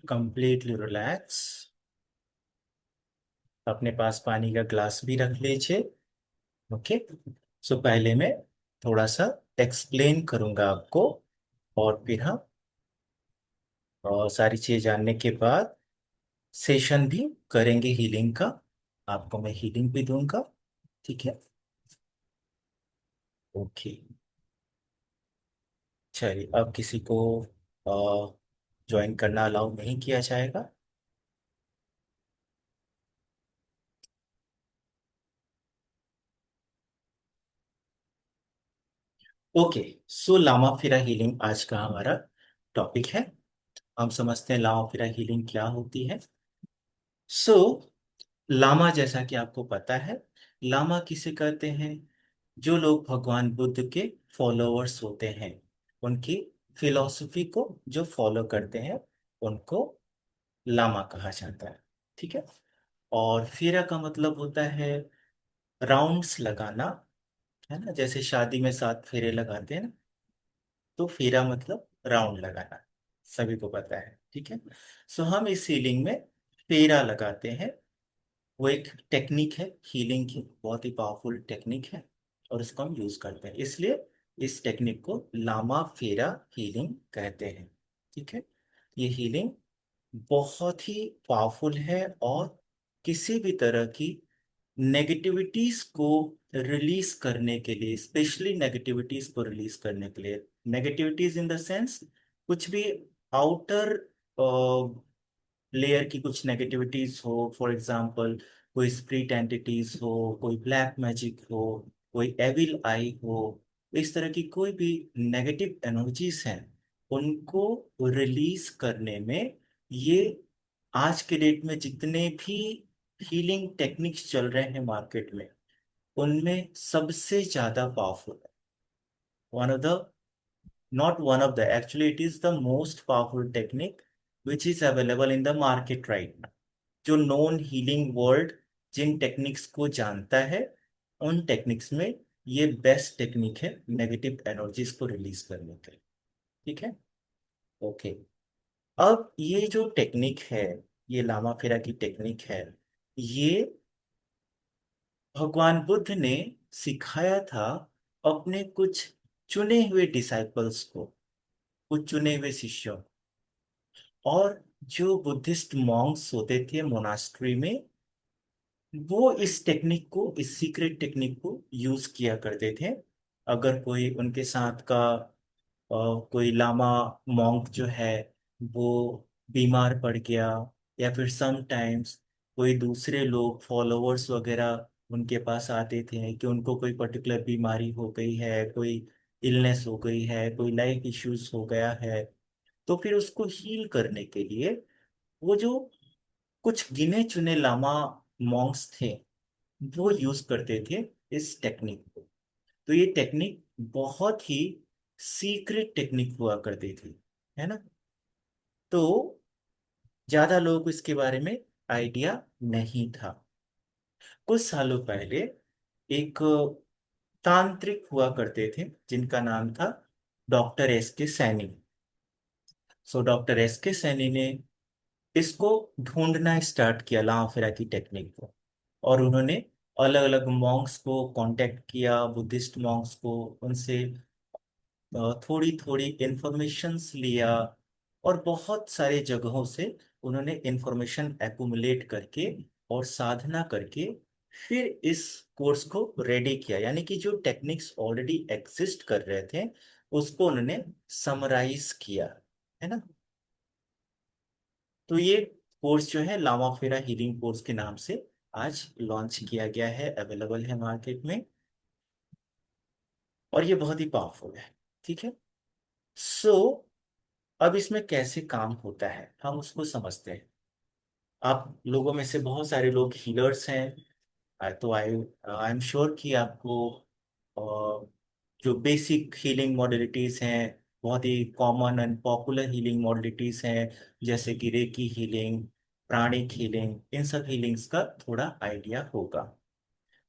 Completely relax. अपने पास पानी का ग्लास भी रख लीजिए। ओके। सो पहले मैं थोड़ा सा एक्सप्लेन करूंगा आपको, और फिर हम सारी चीज जानने के बाद सेशन भी करेंगे हीलिंग का। आपको मैं हीलिंग भी दूंगा। ठीक है। ओके। चलिए, अब किसी को ज्वाइन करना अलाउ नहीं किया जाएगा। ओके। सो लामा फिरा हीलिंग आज का हमारा टॉपिक है। हम समझते हैं लामा फिरा हीलिंग क्या होती है। सो लामा, जैसा कि आपको पता है, लामा किसे कहते हैं? जो लोग भगवान बुद्ध के फॉलोअर्स होते हैं, उनकी फिलॉसफी को जो फॉलो करते हैं, उनको लामा कहा जाता है। ठीक है। और फेरा का मतलब होता है राउंड्स लगाना, है ना? जैसे शादी में 7 फेरे लगाते हैं ना, तो फेरा मतलब राउंड लगाना। सभी को पता है। ठीक है। सो हम इस हीलिंग में फेरा लगाते हैं। वो एक टेक्निक है हीलिंग की, बहुत ही पावरफुल टेक्निक है, और इसको हम यूज करते हैं, इसलिए इस टेक्निक को लामा फेरा हीलिंग कहते हैं। ठीक है। ये हीलिंग बहुत ही पावरफुल है, और किसी भी तरह की नेगेटिविटीज को रिलीज करने के लिए, स्पेशली नेगेटिविटीज को रिलीज करने के लिए, नेगेटिविटीज इन द सेंस कुछ भी आउटर लेयर की कुछ नेगेटिविटीज हो, फॉर एग्जांपल कोई स्प्रिट एंटिटीज हो, कोई ब्लैक मैजिक हो, कोई एविल आई हो, इस तरह की कोई भी नेगेटिव एनर्जीज हैं, उनको रिलीज करने में ये आज के डेट में जितने भी हीलिंग टेक्निक्स चल रहे हैं मार्केट में, उनमें सबसे ज्यादा पावरफुल है। One of the, not one of the, actually it is the most powerful technique which is available in the market right now। जो नॉन हीलिंग वर्ल्ड जिन टेक्निक्स को जानता है, उन टेक्निक्स में ये बेस्ट टेक्निक है नेगेटिव एनर्जीज को release करने के लिए। ठीक है। ओके। अब ये जो टेक्निक है, ये लामा फेरा की टेक्निक है, ये भगवान बुद्ध ने सिखाया था अपने कुछ चुने हुए डिसाइपल्स को, कुछ चुने हुए शिष्यों। और जो बुद्धिस्ट मॉन्क्स होते थे मोनास्ट्री में, वो इस टेक्निक को, इस सीक्रेट टेक्निक को यूज किया करते थे। अगर कोई उनके साथ का कोई लामा मॉन्क जो है, वो बीमार पड़ गया, या फिर समटाइम्स कोई दूसरे लोग फॉलोअर्स वगैरह उनके पास आते थे कि उनको कोई पर्टिकुलर बीमारी हो गई है, कोई इलनेस हो गई है, कोई लाइफ इश्यूज हो गया है, तो फिर उसको हील करने के लिए वो जो कुछ गिने चुने लामा मॉन्क्स थे, वो यूज करते थे इस टेक्निक को। तो ये टेक्निक बहुत ही सीक्रेट टेक्निक हुआ करती थी, है ना? तो ज्यादा लोगों को इसके बारे में आइडिया नहीं था। कुछ सालों पहले एक तांत्रिक हुआ करते थे जिनका नाम था डॉक्टर एस के सैनी। सो डॉक्टर एस के सैनी ने इसको ढूंढना स्टार्ट किया, लामाफेरा की टेक्निक को। और उन्होंने अलग अलग मॉन्क्स को कांटेक्ट किया, बुद्धिस्ट मॉन्क्स को, उनसे थोड़ी थोड़ी इंफॉर्मेशंस लिया, और बहुत सारे जगहों से उन्होंने इंफॉर्मेशन एक्युमुलेट करके और साधना करके फिर इस कोर्स को रेडी किया। यानी कि जो टेक्निक्स ऑलरेडी एग्जिस्ट कर रहे थे, उसको उन्होंने समराइज किया, है ना? तो ये कोर्स जो है लामाफेरा हीलिंग कोर्स के नाम से आज लॉन्च किया गया है, अवेलेबल है मार्केट में, और ये बहुत ही पावरफुल है। ठीक है। सो अब इसमें कैसे काम होता है, हम उसको समझते हैं। आप लोगों में से बहुत सारे लोग हीलर्स हैं। तो आई एम श्योर कि आपको जो बेसिक हीलिंग मॉडलिटीज हैं, बहुत ही common and popular healing modalities हैं, जैसे कि रेकी हीलिंग, प्राणिक हीलिंग, इन सब हीलिंग्स का थोड़ा आइडिया होगा।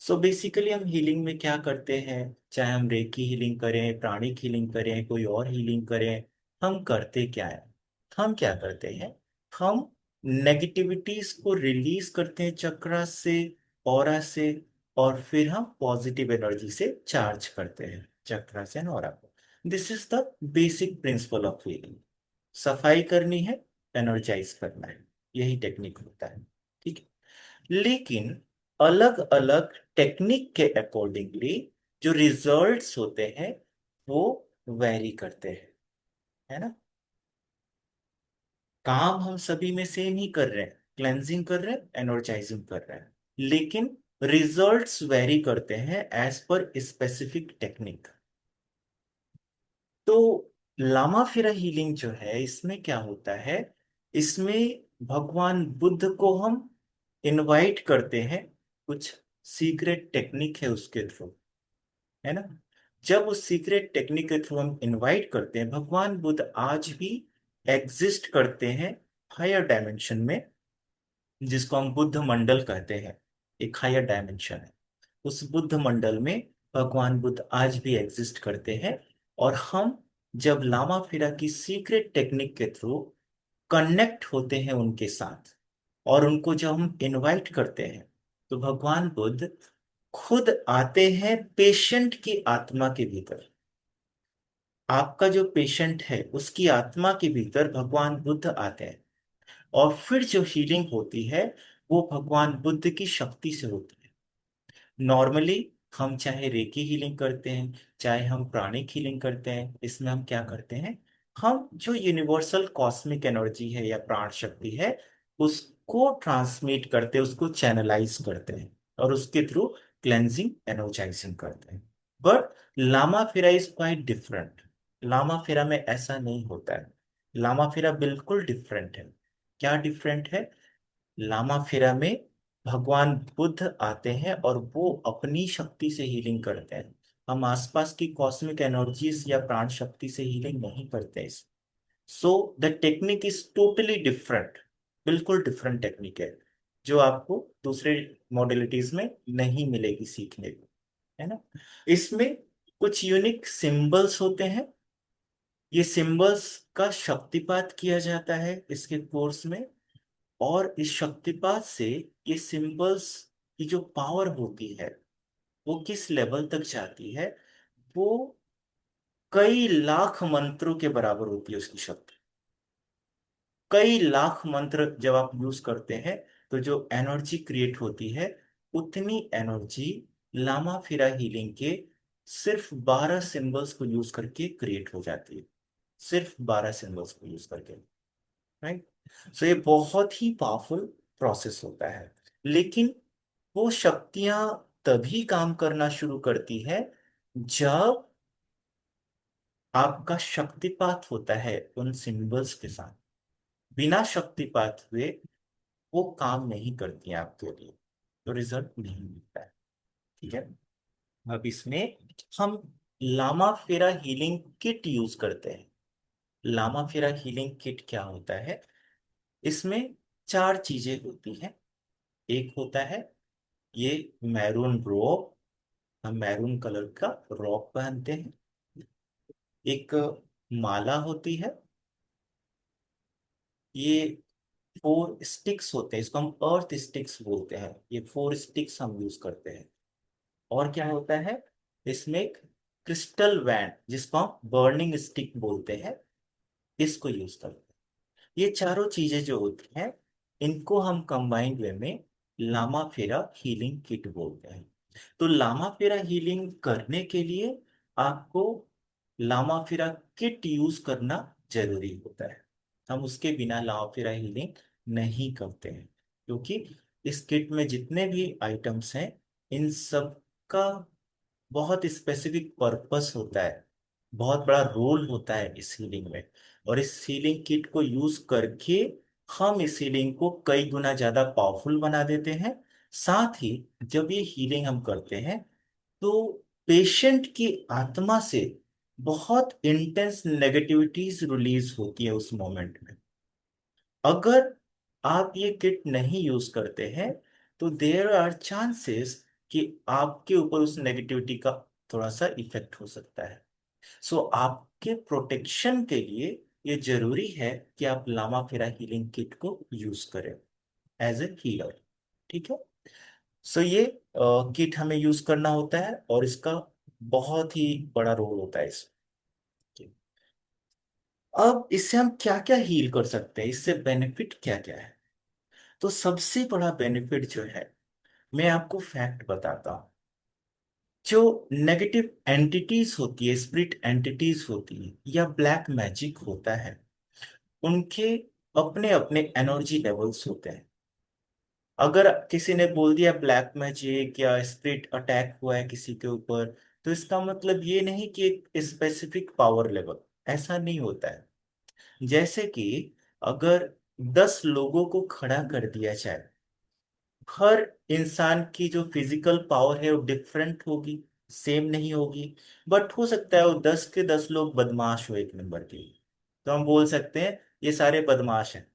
सो बेसिकली हम हीलिंग में क्या करते हैं, चाहे हम रेकी हीलिंग करें, प्राणिक हीलिंग करें, कोई और हीलिंग करें, हम करते क्या है, हम क्या करते हैं, हम नेगेटिविटीज को रिलीज करते हैं चक्रा से, ऑरा से, और फिर हम पॉजिटिव एनर्जी से चार्ज करते हैं चक्रा से ऑरा को। This is the basic principle of healing. सफाई करनी है, एनर्जाइज करना है, यही टेक्निक होता है। ठीक है, लेकिन अलग अलग टेक्निक के अकॉर्डिंगली जो रिजल्ट्स होते हैं वो वैरी करते हैं, है ना। काम हम सभी में सेम ही कर रहे हैं, क्लेंजिंग कर रहे हैं, एनर्जाइजिंग कर रहे हैं, लेकिन रिजल्ट्स वेरी करते हैं एज पर स्पेसिफिक टेक्निक। तो लामा फिरा हीलिंग जो है, इसमें क्या होता है, इसमें भगवान बुद्ध को हम इनवाइट करते हैं, कुछ सीक्रेट टेक्निक है उसके थ्रू, है ना। जब उस सीक्रेट टेक्निक के थ्रू हम इनवाइट करते हैं, भगवान बुद्ध आज भी एग्जिस्ट करते हैं हायर डायमेंशन में, जिसको हम बुद्ध मंडल कहते हैं। एक हायर डायमेंशन है, उस बुद्ध मंडल में भगवान बुद्ध आज भी एग्जिस्ट करते हैं। और हम जब लामा फिरा की सीक्रेट टेक्निक के थ्रू कनेक्ट होते हैं उनके साथ, और उनको जब हम इनवाइट करते हैं, तो भगवान बुद्ध खुद आते हैं पेशेंट की आत्मा के भीतर। आपका जो पेशेंट है उसकी आत्मा के भीतर भगवान बुद्ध आते हैं, और फिर जो हीलिंग होती है वो भगवान बुद्ध की शक्ति से होती है। नॉर्मली हम चाहे रेकी हीलिंग करते हैं, चाहे हम प्राणिक हीलिंग करते हैं, इसमें हम क्या करते हैं, हम जो यूनिवर्सल कॉस्मिक एनर्जी है या प्राण शक्ति है, उसको ट्रांसमिट करते हैं, उसको चैनलाइज करते हैं, और उसके थ्रू क्लेंजिंग एनर्जाइजिंग करते हैं। बट लामा फेरा इज क्वाइट डिफरेंट। लामा फेरा में ऐसा नहीं होता है। लामा फेरा बिल्कुल डिफरेंट है। क्या डिफरेंट है, लामा फेरा में भगवान बुद्ध आते हैं और वो अपनी शक्ति से हीलिंग करते हैं। हम आसपास की कॉस्मिक एनर्जीज या प्राण शक्ति से हीलिंग नहीं करते। So the technique is totally different, बिल्कुल डिफरेंट टेक्निक है, जो आपको दूसरे मॉडलिटीज में नहीं मिलेगी सीखने को, है ना। इसमें कुछ यूनिक सिंबल्स होते हैं। ये सिंबल्स का शक्तिपात किया जाता है इसके कोर्स में, और इस शक्तिपात से ये सिंबल्स की जो पावर होती है वो किस लेवल तक जाती है, वो कई लाख मंत्रों के बराबर होती है उसकी शक्ति। कई लाख मंत्र जब आप यूज करते हैं, तो जो एनर्जी क्रिएट होती है, उतनी एनर्जी लामा फिरा हीलिंग के सिर्फ 12 सिंबल्स को यूज करके क्रिएट हो जाती है। सिर्फ 12 सिंबल्स को यूज करके, राइट। सो ये बहुत ही पावरफुल प्रोसेस होता है। लेकिन वो शक्तियां तभी काम करना शुरू करती है जब आपका शक्तिपात होता है उन सिंबल्स के साथ। बिना शक्तिपात हुए वो काम नहीं करती है आपके लिए, तो रिजल्ट नहीं मिलता है। ठीक है, अब इसमें हम लामा फेरा हीलिंग किट यूज करते हैं। लामा फेरा हीलिंग किट क्या होता है, इसमें चार चीजें होती हैं। एक होता है ये मैरून रॉब, हम मैरून कलर का रॉब पहनते हैं। एक माला होती है, ये 4 स्टिक्स होते हैं, इसको हम अर्थ स्टिक्स बोलते हैं। ये 4 स्टिक्स हम यूज करते हैं। और क्या होता है, इसमें एक क्रिस्टल वैन, जिसको हम बर्निंग स्टिक बोलते हैं, इसको यूज करते हैं। ये चारों चीजें जो होती हैं, इनको हम कंबाइंड वे में लामा फेरा हीलिंग किट बोलते हैं। तो लामा फेरा हीलिंग करने के लिए आपको लामा फेरा किट यूज करना जरूरी होता है। हम उसके बिना लामा फेरा हीलिंग नहीं करते हैं, क्योंकि इस किट में जितने भी आइटम्स हैं, इन सब का बहुत स्पेसिफिक पर्पस होता है, बहुत बड़ा रोल होता है इस हीलिंग में। और इस हीलिंग किट को यूज करके हम इस हीलिंग को कई गुना ज्यादा पावरफुल बना देते हैं। साथ ही जब ये हीलिंग हम करते हैं, तो पेशेंट की आत्मा से बहुत इंटेंस नेगेटिविटीज रिलीज होती है उस मोमेंट में। अगर आप ये किट नहीं यूज करते हैं, तो देयर आर चांसेस कि आपके ऊपर उस नेगेटिविटी का थोड़ा सा इफेक्ट हो सकता है। सो आपके प्रोटेक्शन के लिए ये जरूरी है कि आप लामा फेरा हीलिंग किट को यूज करें एज ए हीलर। ठीक है। सो ये किट हमें यूज करना होता है और इसका बहुत ही बड़ा रोल होता है इसमें। अब इससे हम क्या क्या हील कर सकते हैं, इससे बेनिफिट क्या क्या है। तो सबसे बड़ा बेनिफिट जो है, मैं आपको फैक्ट बताता हूँ। जो नेगेटिव एंटिटीज होती है, स्पिरिट एंटिटीज होती है या ब्लैक मैजिक होता है, उनके अपने अपने एनर्जी लेवल्स होते हैं। अगर किसी ने बोल दिया ब्लैक मैजिक या स्पिरिट अटैक हुआ है किसी के ऊपर, तो इसका मतलब ये नहीं कि एक स्पेसिफिक पावर लेवल, ऐसा नहीं होता है। जैसे कि अगर 10 लोगों को खड़ा कर दिया जाए, हर इंसान की जो फिजिकल पावर है वो डिफरेंट होगी, सेम नहीं होगी। बट हो सकता है वो 10 के 10 लोग बदमाश हो एक नंबर के, तो हम बोल सकते हैं ये सारे बदमाश हैं।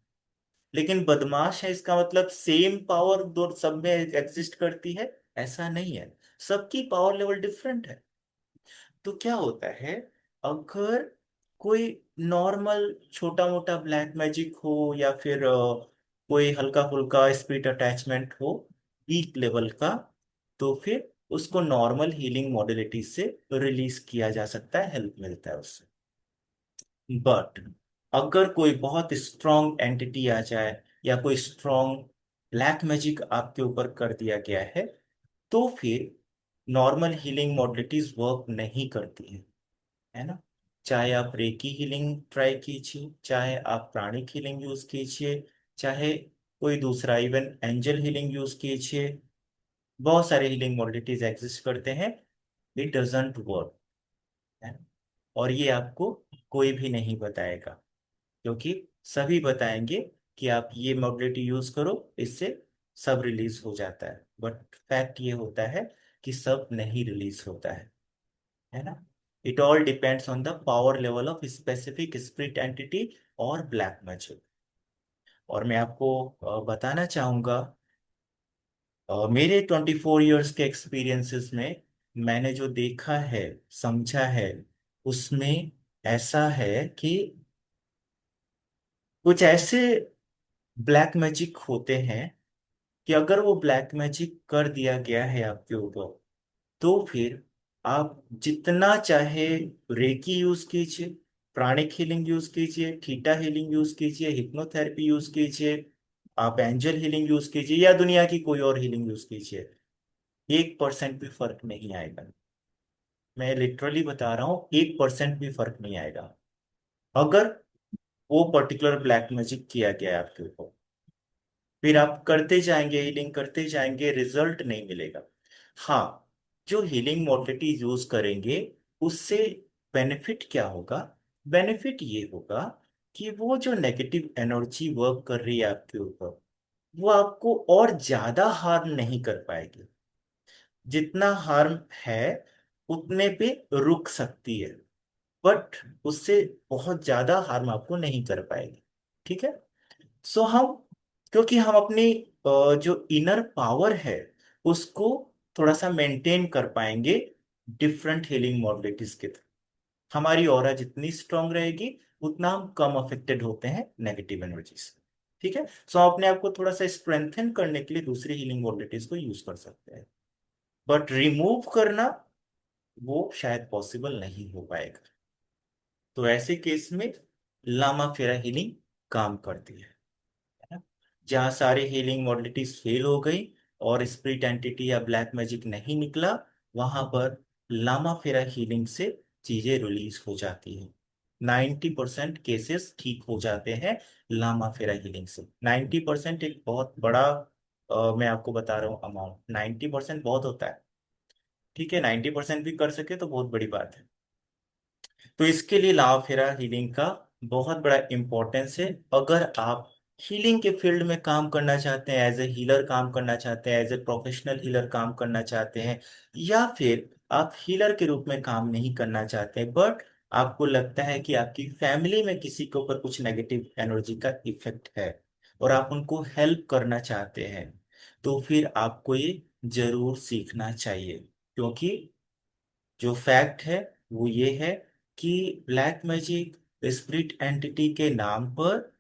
लेकिन बदमाश है इसका मतलब सेम पावर दो सब में एग्जिस्ट करती है, ऐसा नहीं है। सबकी पावर लेवल डिफरेंट है। तो क्या होता है, अगर कोई नॉर्मल छोटा मोटा ब्लैक मैजिक हो या फिर कोई हल्का फुल्का स्पिरिट अटैचमेंट हो वीक लेवल का, तो फिर उसको नॉर्मल हीलिंग मॉडलिटी से रिलीज किया जा सकता है, हेल्प मिलता है उससे। बट अगर कोई बहुत स्ट्रॉन्ग एंटिटी आ जाए या कोई स्ट्रॉन्ग ब्लैक मैजिक आपके ऊपर कर दिया गया है, तो फिर नॉर्मल हीलिंग मॉडलिटीज वर्क नहीं करती है ना। चाहे आप रेकी हीलिंग ट्राई कीजिए, चाहे आप प्राणिक हीलिंग यूज कीजिए, चाहे कोई दूसरा इवन एंजल हीलिंग यूज कीजिए, बहुत सारे हीलिंग मॉडलिटीज एग्जिस्ट करते हैं, इट डजंट वर्क है ना। और ये आपको कोई भी नहीं बताएगा, क्योंकि सभी बताएंगे कि आप ये मॉडलिटी यूज करो, इससे सब रिलीज हो जाता है। बट फैक्ट ये होता है कि सब नहीं रिलीज होता है ना। It all depends on the power level of specific spirit entity और ब्लैक मैजिक। और मैं आपको बताना चाहूंगा, मेरे 24 ईयर्स के एक्सपीरियंसेस में मैंने जो देखा है, समझा है, उसमें ऐसा है कि कुछ ऐसे ब्लैक मैजिक होते हैं कि अगर वो ब्लैक मैजिक कर दिया गया है आपके ऊपर, तो फिर आप जितना चाहे रेकी यूज कीजिए, प्राणिक हीलिंग यूज कीजिए, थीटा हीलिंग यूज कीजिए, हिप्नोथेरेपी यूज कीजिए, आप एंजल हीलिंग यूज कीजिए या दुनिया की कोई और हीलिंग यूज कीजिए, 1% भी फर्क नहीं आएगा। मैं लिटरली बता रहा हूँ, 1% भी फर्क नहीं आएगा अगर वो पर्टिकुलर ब्लैक मैजिक किया गया है आपके ऊपर। फिर आप करते जाएंगे, हीलिंग करते जाएंगे, रिजल्ट नहीं मिलेगा। हाँ, जो हीलिंग मोडलिटी यूज करेंगे उससे बेनिफिट क्या होगा? बेनिफिट ये होगा कि वो जो नेगेटिव एनर्जी वर्क कर रही है आपके ऊपर, वो आपको और ज्यादा हार्म नहीं कर पाएगी। जितना हार्म है उतने पे रुक सकती है, बट उससे बहुत ज्यादा हार्म आपको नहीं कर पाएगी। ठीक है। सो हम, क्योंकि हम अपनी जो इनर पावर है उसको थोड़ा सा मेंटेन कर पाएंगे डिफरेंट हीलिंग मॉडलिटीज के थ्रू। हमारी ऑरा जितनी स्ट्रांग रहेगी उतना हम कम अफेक्टेड होते हैं नेगेटिव एनर्जी से। ठीक है। सो हम अपने आप को थोड़ा सा स्ट्रेंथन करने के लिए दूसरी हीलिंग मॉडलिटीज को यूज कर सकते हैं, बट रिमूव करना वो शायद पॉसिबल नहीं हो पाएगा। तो ऐसे केस में लामा फेरा हीलिंग काम करती है ना। जहाँ सारी हीलिंग मॉडलिटीज फेल हो गई और स्पिरिट एंटिटी या ब्लैक मैजिक नहीं निकला, वहां पर लामा फेरा हीलिंग से चीजें रिलीज हो जाती है। 90% केसेस ठीक हो जाते हैं लामा फेरा हीलिंग से। 90% एक बहुत बड़ा मैं आपको बता रहा हूँ अमाउंट, 90% बहुत होता है। ठीक है, 90% भी कर सके तो बहुत बड़ी बात है। तो इसके लिए लावा फेरा हीलिंग का बहुत बड़ा इंपॉर्टेंस है। अगर आप हीलिंग के फील्ड में काम करना चाहते हैं, एज ए हीलर काम करना चाहते हैं, एज ए प्रोफेशनल हीलर काम करना चाहते हैं, या फिर आप हीलर के रूप में काम नहीं करना चाहते बट आपको लगता है कि आपकी फैमिली में किसी के ऊपर कुछ नेगेटिव एनर्जी का इफेक्ट है और आप उनको हेल्प करना चाहते हैं, तो फिर आपको ये जरूर सीखना चाहिए। क्योंकि जो फैक्ट है वो ये है कि ब्लैक मैजिक स्पिरिट एंटिटी के नाम पर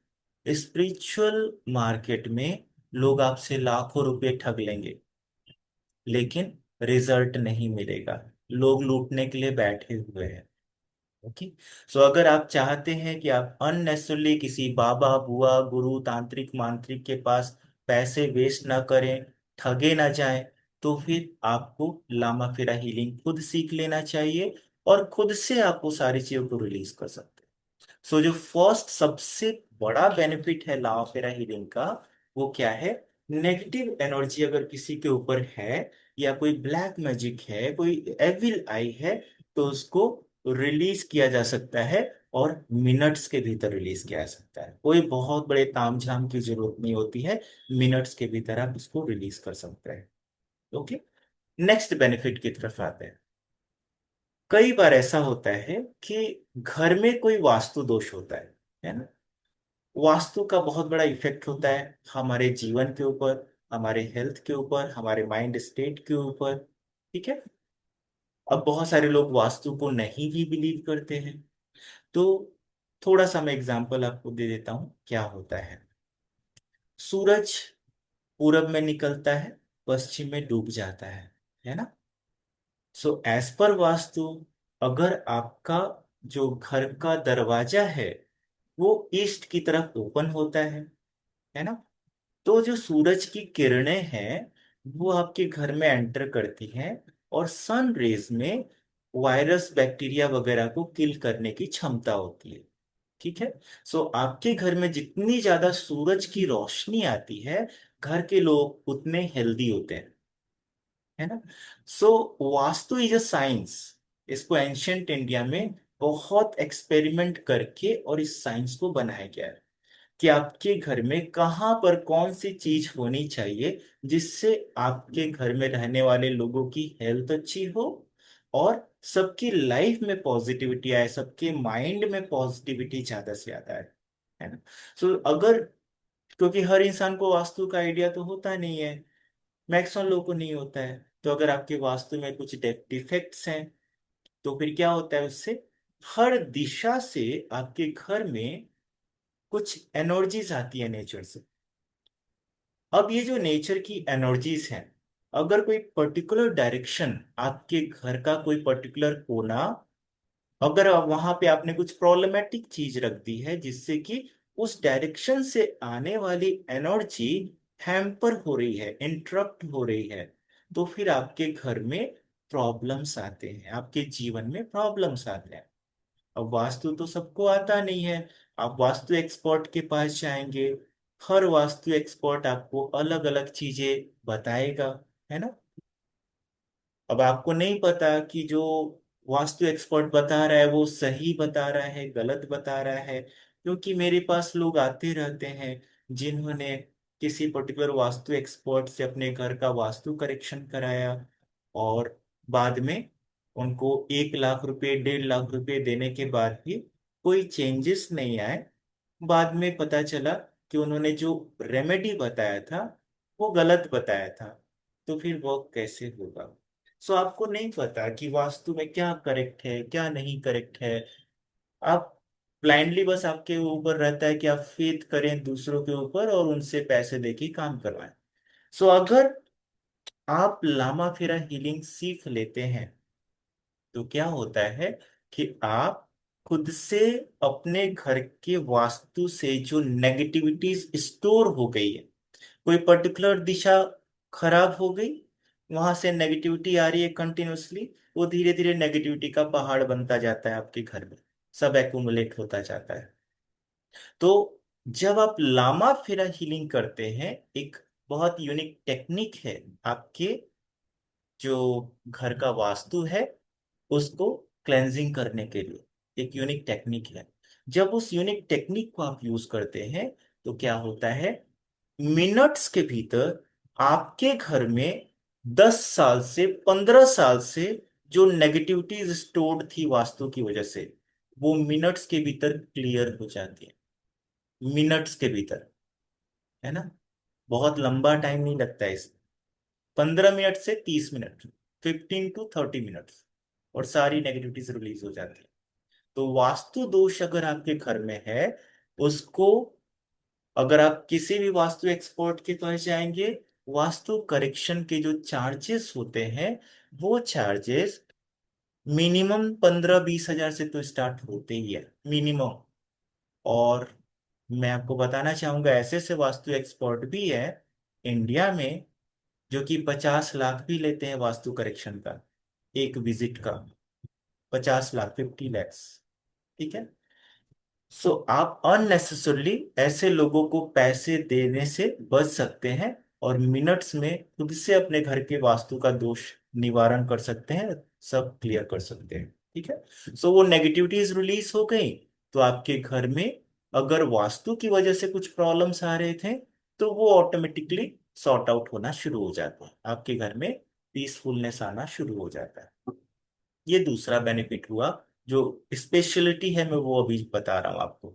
स्पिरिचुअल मार्केट में लोग आपसे लाखों रुपए ठग लेंगे, लेकिन रिजल्ट नहीं मिलेगा। लोग लूटने के लिए बैठे हुए हैं। ओके। सो अगर आप चाहते हैं कि आप अननेसेसरली किसी बाबा बुआ गुरु तांत्रिक मांत्रिक के पास पैसे वेस्ट ना करें, ठगे ना जाएं, तो फिर आपको लामा फिरा हीलिंग खुद सीख लेना चाहिए, और खुद से आप वो सारी चीजों को रिलीज कर सकते हैं। सो जो फर्स्ट सबसे बड़ा बेनिफिट है लामा फेरा हीलिंग का, वो क्या है? नेगेटिव एनर्जी अगर किसी के ऊपर है, या कोई ब्लैक मैजिक है, कोई एविल आई है, तो उसको रिलीज किया जा सकता है, और मिनट्स के भीतर रिलीज किया जा सकता है। कोई बहुत बड़े तामझाम की जरूरत नहीं होती है, मिनट्स के भीतर आप इसको रिलीज कर सकते हैं। ओके। नेक्स्ट बेनिफिट की तरफ आते हैं। कई बार ऐसा होता है कि घर में कोई वास्तु दोष होता है ना? वास्तु का बहुत बड़ा इफेक्ट होता है हमारे जीवन के ऊपर, हमारे हेल्थ के ऊपर, हमारे माइंड स्टेट के ऊपर। ठीक है। अब बहुत सारे लोग वास्तु को नहीं भी बिलीव करते हैं। तो थोड़ा सा मैं एग्जांपल आपको दे देता हूं क्या होता है। सूरज पूरब में निकलता है, पश्चिम में डूब जाता है ना? सो एज पर वास्तु, अगर आपका जो घर का दरवाजा है वो ईस्ट की तरफ ओपन होता है ना, तो जो सूरज की किरणें हैं वो आपके घर में एंटर करती हैं, और सन रेज में वायरस बैक्टीरिया वगैरह को किल करने की क्षमता होती है। ठीक है। सो आपके घर में जितनी ज्यादा सूरज की रोशनी आती है, घर के लोग उतने हेल्दी होते हैं, है ना? सो वास्तु इज अ साइंस। इसको एंशंट इंडिया में बहुत एक्सपेरिमेंट करके और इस साइंस को बनाया गया है कि आपके घर में कहाँ पर कौन सी चीज होनी चाहिए जिससे आपके घर में रहने वाले लोगों की हेल्थ अच्छी हो, और सबकी लाइफ में पॉजिटिविटी आए, सबके माइंड में पॉजिटिविटी ज्यादा से ज्यादा है ना? सो अगर, क्योंकि हर इंसान को वास्तु का आइडिया तो होता नहीं है, मैक्सिमम लोगों को नहीं होता है, तो अगर आपके वास्तु में कुछ डिफेक्ट्स हैं, तो फिर क्या होता है उससे? हर दिशा से आपके घर में कुछ एनर्जीज आती है नेचर से। अब ये जो नेचर की एनर्जीज हैं, अगर कोई पर्टिकुलर डायरेक्शन, आपके घर का कोई पर्टिकुलर कोना, अगर वहां पे आपने कुछ प्रॉब्लमेटिक चीज रख दी है जिससे कि उस डायरेक्शन से आने वाली एनर्जी हैम्पर हो रही है, इंटरप्ट हो रही है, तो फिर आपके घर में प्रॉब्लम्स आते हैं, आपके जीवन में प्रॉब्लम्स आते हैं। अब वास्तु तो सबको आता नहीं है। आप वास्तु एक्सपर्ट के पास जाएंगे, हर वास्तु एक्सपर्ट आपको अलग अलग चीजें बताएगा, है ना? अब आपको नहीं पता कि जो वास्तु एक्सपर्ट बता रहा है वो सही बता रहा है गलत बता रहा है, क्योंकि मेरे पास लोग आते रहते हैं जिन्होंने किसी पर्टिकुलर वास्तु एक्सपर्ट से अपने घर का वास्तु करेक्शन कराया, और बाद में उनको 1 लाख रुपए 1.5 लाख रुपए देने के बाद भी कोई चेंजेस नहीं आए। बाद में पता चला कि उन्होंने जो रेमेडी बताया था वो गलत बताया था। तो फिर वो कैसे होगा? सो आपको नहीं पता कि वास्तु में क्या करेक्ट है क्या नहीं करेक्ट है। आप ब्लाइंडली, बस आपके ऊपर रहता है कि आप फेथ करें दूसरों के ऊपर और उनसे पैसे देके काम करवाएं। सो अगर आप लामा फेरा हीलिंग सीख लेते हैं, तो क्या होता है कि आप खुद से अपने घर के वास्तु से जो नेगेटिविटीज स्टोर हो गई है, कोई पर्टिकुलर दिशा खराब हो गई, वहां से नेगेटिविटी आ रही है कंटिन्यूअसली, वो धीरे धीरे नेगेटिविटी का पहाड़ बनता जाता है आपके घर में, सब एक्यूमुलेट होता जाता है। तो जब आप लामा फेरा हीलिंग करते हैं, एक बहुत यूनिक टेक्निक है आपके जो घर का वास्तु है उसको क्लेंजिंग करने के लिए, एक यूनिक टेक्निक है। जब उस यूनिक टेक्निक को आप यूज करते हैं, तो क्या होता है? मिनट्स के भीतर आपके घर में 10 साल से 15 साल से जो नेगेटिविटीज स्टोर्ड थी वास्तु की वजह से, वो मिनट्स के भीतर क्लियर हो जाती है। मिनट्स के भीतर, है ना? बहुत लंबा टाइम नहीं लगता है इसमें। 15 मिनट से 30 मिनट, 15 to 30 मिनट्स, और सारी नेगेटिविटीज रिलीज हो जाती है। तो वास्तु दोष अगर आपके घर में है, उसको, अगर आप किसी भी वास्तु एक्सपर्ट के पास जाएंगे, वास्तु करेक्शन के जो चार्जेस होते हैं, वो चार्जेस मिनिमम 15-20 हजार से तो स्टार्ट होते ही है, मिनिमम। और मैं आपको बताना चाहूंगा, ऐसे ऐसे वास्तु एक्सपर्ट भी है इंडिया में जो कि 50 लाख भी लेते हैं वास्तु करेक्शन का, एक विजिट का। 50 लाख, 50 लैक्स। ठीक है। सो आप अननेसेसरली ऐसे लोगों को पैसे देने से बच सकते हैं, और मिनट्स में खुद से अपने घर के वास्तु का दोष निवारण कर सकते हैं, सब क्लियर कर सकते हैं। ठीक है। सो वो नेगेटिविटीज रिलीज हो गई, तो आपके घर में अगर वास्तु की वजह से कुछ प्रॉब्लम्स आ रहे थे, तो वो ऑटोमेटिकली सॉर्ट आउट होना शुरू हो जाता है, आपके घर में पीसफुलनेस आना शुरू हो जाता है। ये दूसरा बेनिफिट हुआ, जो स्पेशलिटी है मैं वो अभी बता रहा हूं आपको।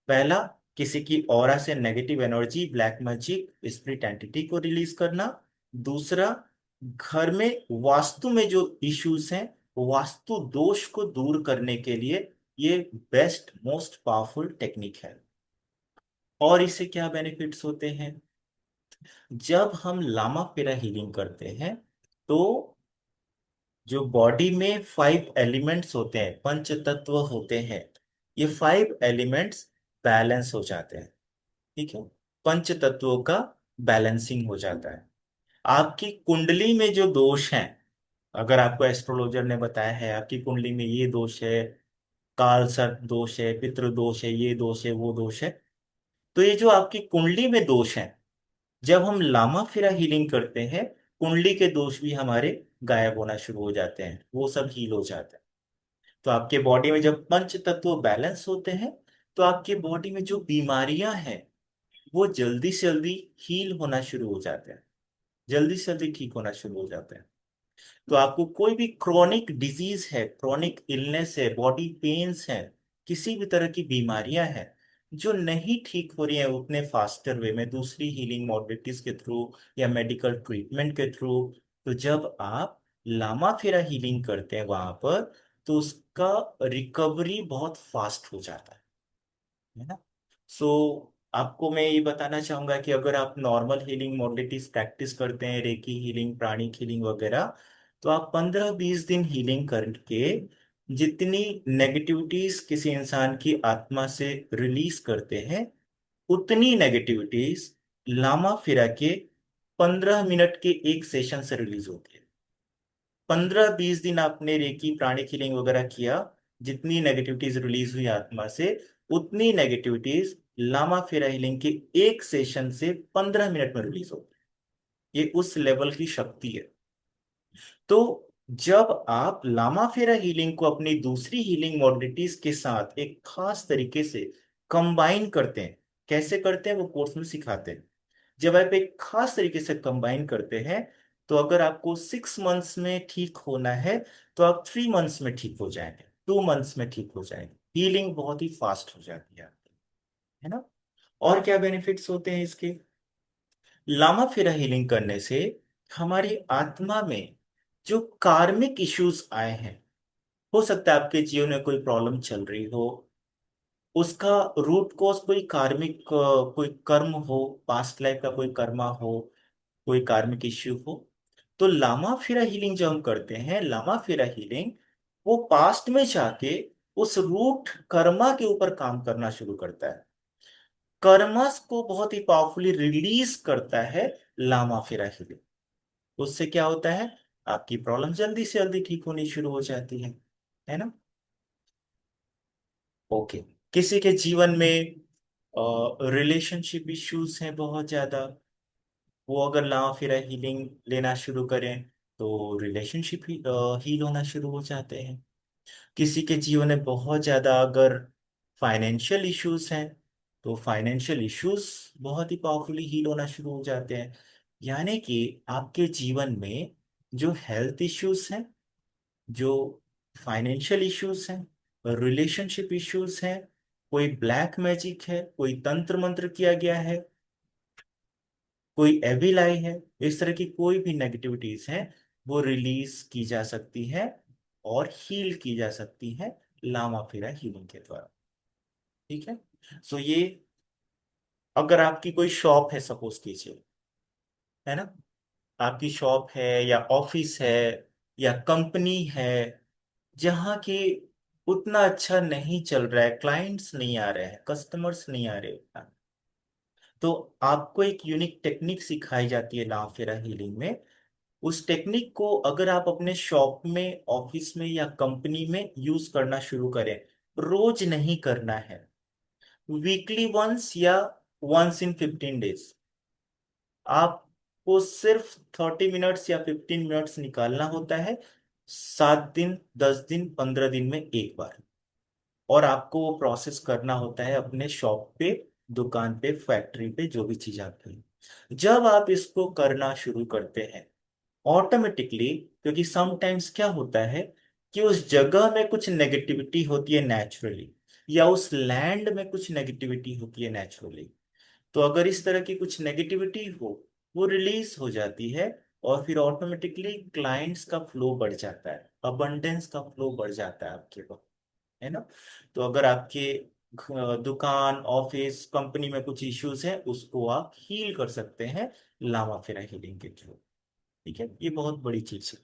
पहला, किसी की ऑरा से negative energy, black magic, spirit entity को रिलीज करना। दूसरा, घर में वास्तु में जो इश्यूज हैं, वास्तु दोष को दूर करने के लिए ये बेस्ट मोस्ट पावरफुल टेक्निक है। और इससे क्या बेनिफिट्स होते हैं? जब हम लामा फेरा हीलिंग करते हैं, तो जो बॉडी में 5 एलिमेंट्स होते हैं, पंच तत्व होते हैं, ये 5 एलिमेंट्स बैलेंस हो जाते हैं। ठीक है। पंच तत्वों का बैलेंसिंग हो जाता है। आपकी कुंडली में जो दोष हैं, अगर आपको एस्ट्रोलॉजर ने बताया है आपकी कुंडली में ये दोष है, काल सर्प दोष है, पितृ दोष है, ये दोष है, वो दोष है, तो ये जो आपकी कुंडली में दोष हैं, जब हम लामा फिरा हीलिंग करते हैं, कुंडली के दोष भी हमारे गायब होना शुरू हो जाते हैं, वो सब हील हो जाते हैं। तो आपके बॉडी में जब पंच तत्व बैलेंस होते हैं, तो आपके बॉडी में जो बीमारियां हैं, वो जल्दी से जल्दी हील होना शुरू हो जाते हैं, जल्दी से जल्दी ठीक होना शुरू हो जाते हैं। तो आपको कोई भी क्रोनिक डिजीज है, क्रोनिक इलनेस है, बॉडी पेन्स है, किसी भी तरह की बीमारियां हैं जो नहीं ठीक हो रही हैं उतने फास्टर वे में दूसरी हीलिंग मॉडलिटीज के थ्रू या मेडिकल ट्रीटमेंट के थ्रू, तो जब आप लामा फेरा हीलिंग करते हैं वहां पर, तो उसका रिकवरी बहुत फास्ट हो जाता है ना। सो आपको मैं ये बताना चाहूंगा कि अगर आप नॉर्मल हीलिंग मोडलिटीज प्रैक्टिस करते हैं, रेकी हीलिंग, प्राणिक हीलिंग वगैरह, तो आप 15-20 दिन हीलिंग करके जितनी नेगेटिविटीज किसी इंसान की आत्मा से रिलीज करते हैं, उतनी नेगेटिविटीज लामा फिरा के 15 मिनट के एक सेशन से रिलीज होती है। 15-20 दिन आपने रेकी प्राणिक हीलिंग वगैरह किया, जितनी नेगेटिविटीज रिलीज हुई आत्मा से, उतनी नेगेटिविटीज लामा फेरा हीलिंग के एक सेशन से 15 मिनट में रिलीज होती है। ये उस लेवल की शक्ति है। तो जब आप लामा फेरा हीलिंग को अपनी दूसरी हीलिंग मॉडलिटीज के साथ एक खास तरीके से कंबाइन करते हैं, कैसे करते हैं वो कोर्स में सिखाते हैं। जब आप एक खास तरीके से कंबाइन करते हैं, तो अगर आपको 6 मंथ्स में ठीक होना है, तो आप 3 मंथ्स में ठीक हो जाएंगे, 2 मंथ्स में ठीक हो जाएंगे, हीलिंग बहुत ही फास्ट हो जाती है आपकी, है ना। और क्या बेनिफिट्स होते हैं इसके? लामा फेरा हीलिंग करने से हमारी आत्मा में जो कार्मिक इश्यूज आए हैं, हो सकता है आपके जीवन में कोई प्रॉब्लम चल रही हो, उसका रूट कॉज कोई कार्मिक कोई कर्म हो, पास्ट लाइफ का कोई कर्मा हो, कोई कार्मिक इश्यू हो, तो लामा फिरा हीलिंग जो हम करते हैं, लामा फिरा हीलिंग, वो पास्ट में जाके उस रूट कर्मा के ऊपर काम करना शुरू करता है, कर्मस को बहुत ही पावरफुली रिलीज करता है लामा फिरा हीलिंग। उससे क्या होता है? आपकी प्रॉब्लम जल्दी से जल्दी ठीक होनी शुरू हो जाती है ना। ओके। किसी के जीवन में रिलेशनशिप इश्यूज हैं बहुत ज्यादा, वो अगर लामा फिरा हीलिंग लेना शुरू करें, तो रिलेशनशिप ही हील होना शुरू हो जाते हैं। किसी के जीवन में बहुत ज्यादा अगर फाइनेंशियल इश्यूज हैं, तो फाइनेंशियल इश्यूज बहुत ही पावरफुली हील होना शुरू हो जाते हैं। यानी कि आपके जीवन में जो हेल्थ इश्यूज हैं, जो फाइनेंशियल इश्यूज हैं, रिलेशनशिप इश्यूज हैं, कोई ब्लैक मैजिक है, कोई तंत्र मंत्र किया गया है, कोई एविल आई है, इस तरह की कोई भी नेगेटिविटीज है, वो रिलीज की जा सकती है और हील की जा सकती है लामा फिरा हीलिंग के द्वारा। ठीक है। सो ये, अगर आपकी कोई शॉप है सपोज कीजिए, है ना, आपकी शॉप है या ऑफिस है या कंपनी है, जहाँ की उतना अच्छा नहीं चल रहा है, क्लाइंट्स नहीं आ रहे हैं, कस्टमर्स नहीं आ रहे उतना, तो आपको एक यूनिक टेक्निक सिखाई जाती है लाफेरा हीलिंग में। उस टेक्निक को अगर आप अपने शॉप में, ऑफिस में या कंपनी में यूज करना शुरू करें, रोज नहीं करना है, वीकली वंस या वंस इन 15 डेज, आपको सिर्फ 30 मिनट्स या 15 मिनट्स निकालना होता है, 7 दिन, 10 दिन, 15 दिन में एक बार। और आपको वो प्रोसेस करना होता है अपने शॉप पे, दुकान पे, फैक्ट्री पे, जो भी चीज आपकी। जब आप इसको करना शुरू करते हैं ऑटोमेटिकली, क्योंकि समटाइम्स क्या होता है कि उस जगह में कुछ नेगेटिविटी होती है नेचुरली, या उस लैंड में कुछ नेगेटिविटी होती है नेचुरली, तो अगर इस तरह की कुछ नेगेटिविटी हो, वो रिलीज हो जाती है, और फिर ऑटोमेटिकली क्लाइंट्स का फ्लो बढ़ जाता है, अबंडेंस का फ्लो बढ़ जाता है आपके पास, है ना। तो अगर आपके दुकान, ऑफिस, कंपनी में कुछ इश्यूज है, उसको आप हील कर सकते हैं लामा फेरा हीलिंग के थ्रू। ठीक है, ये बहुत बड़ी चीज है।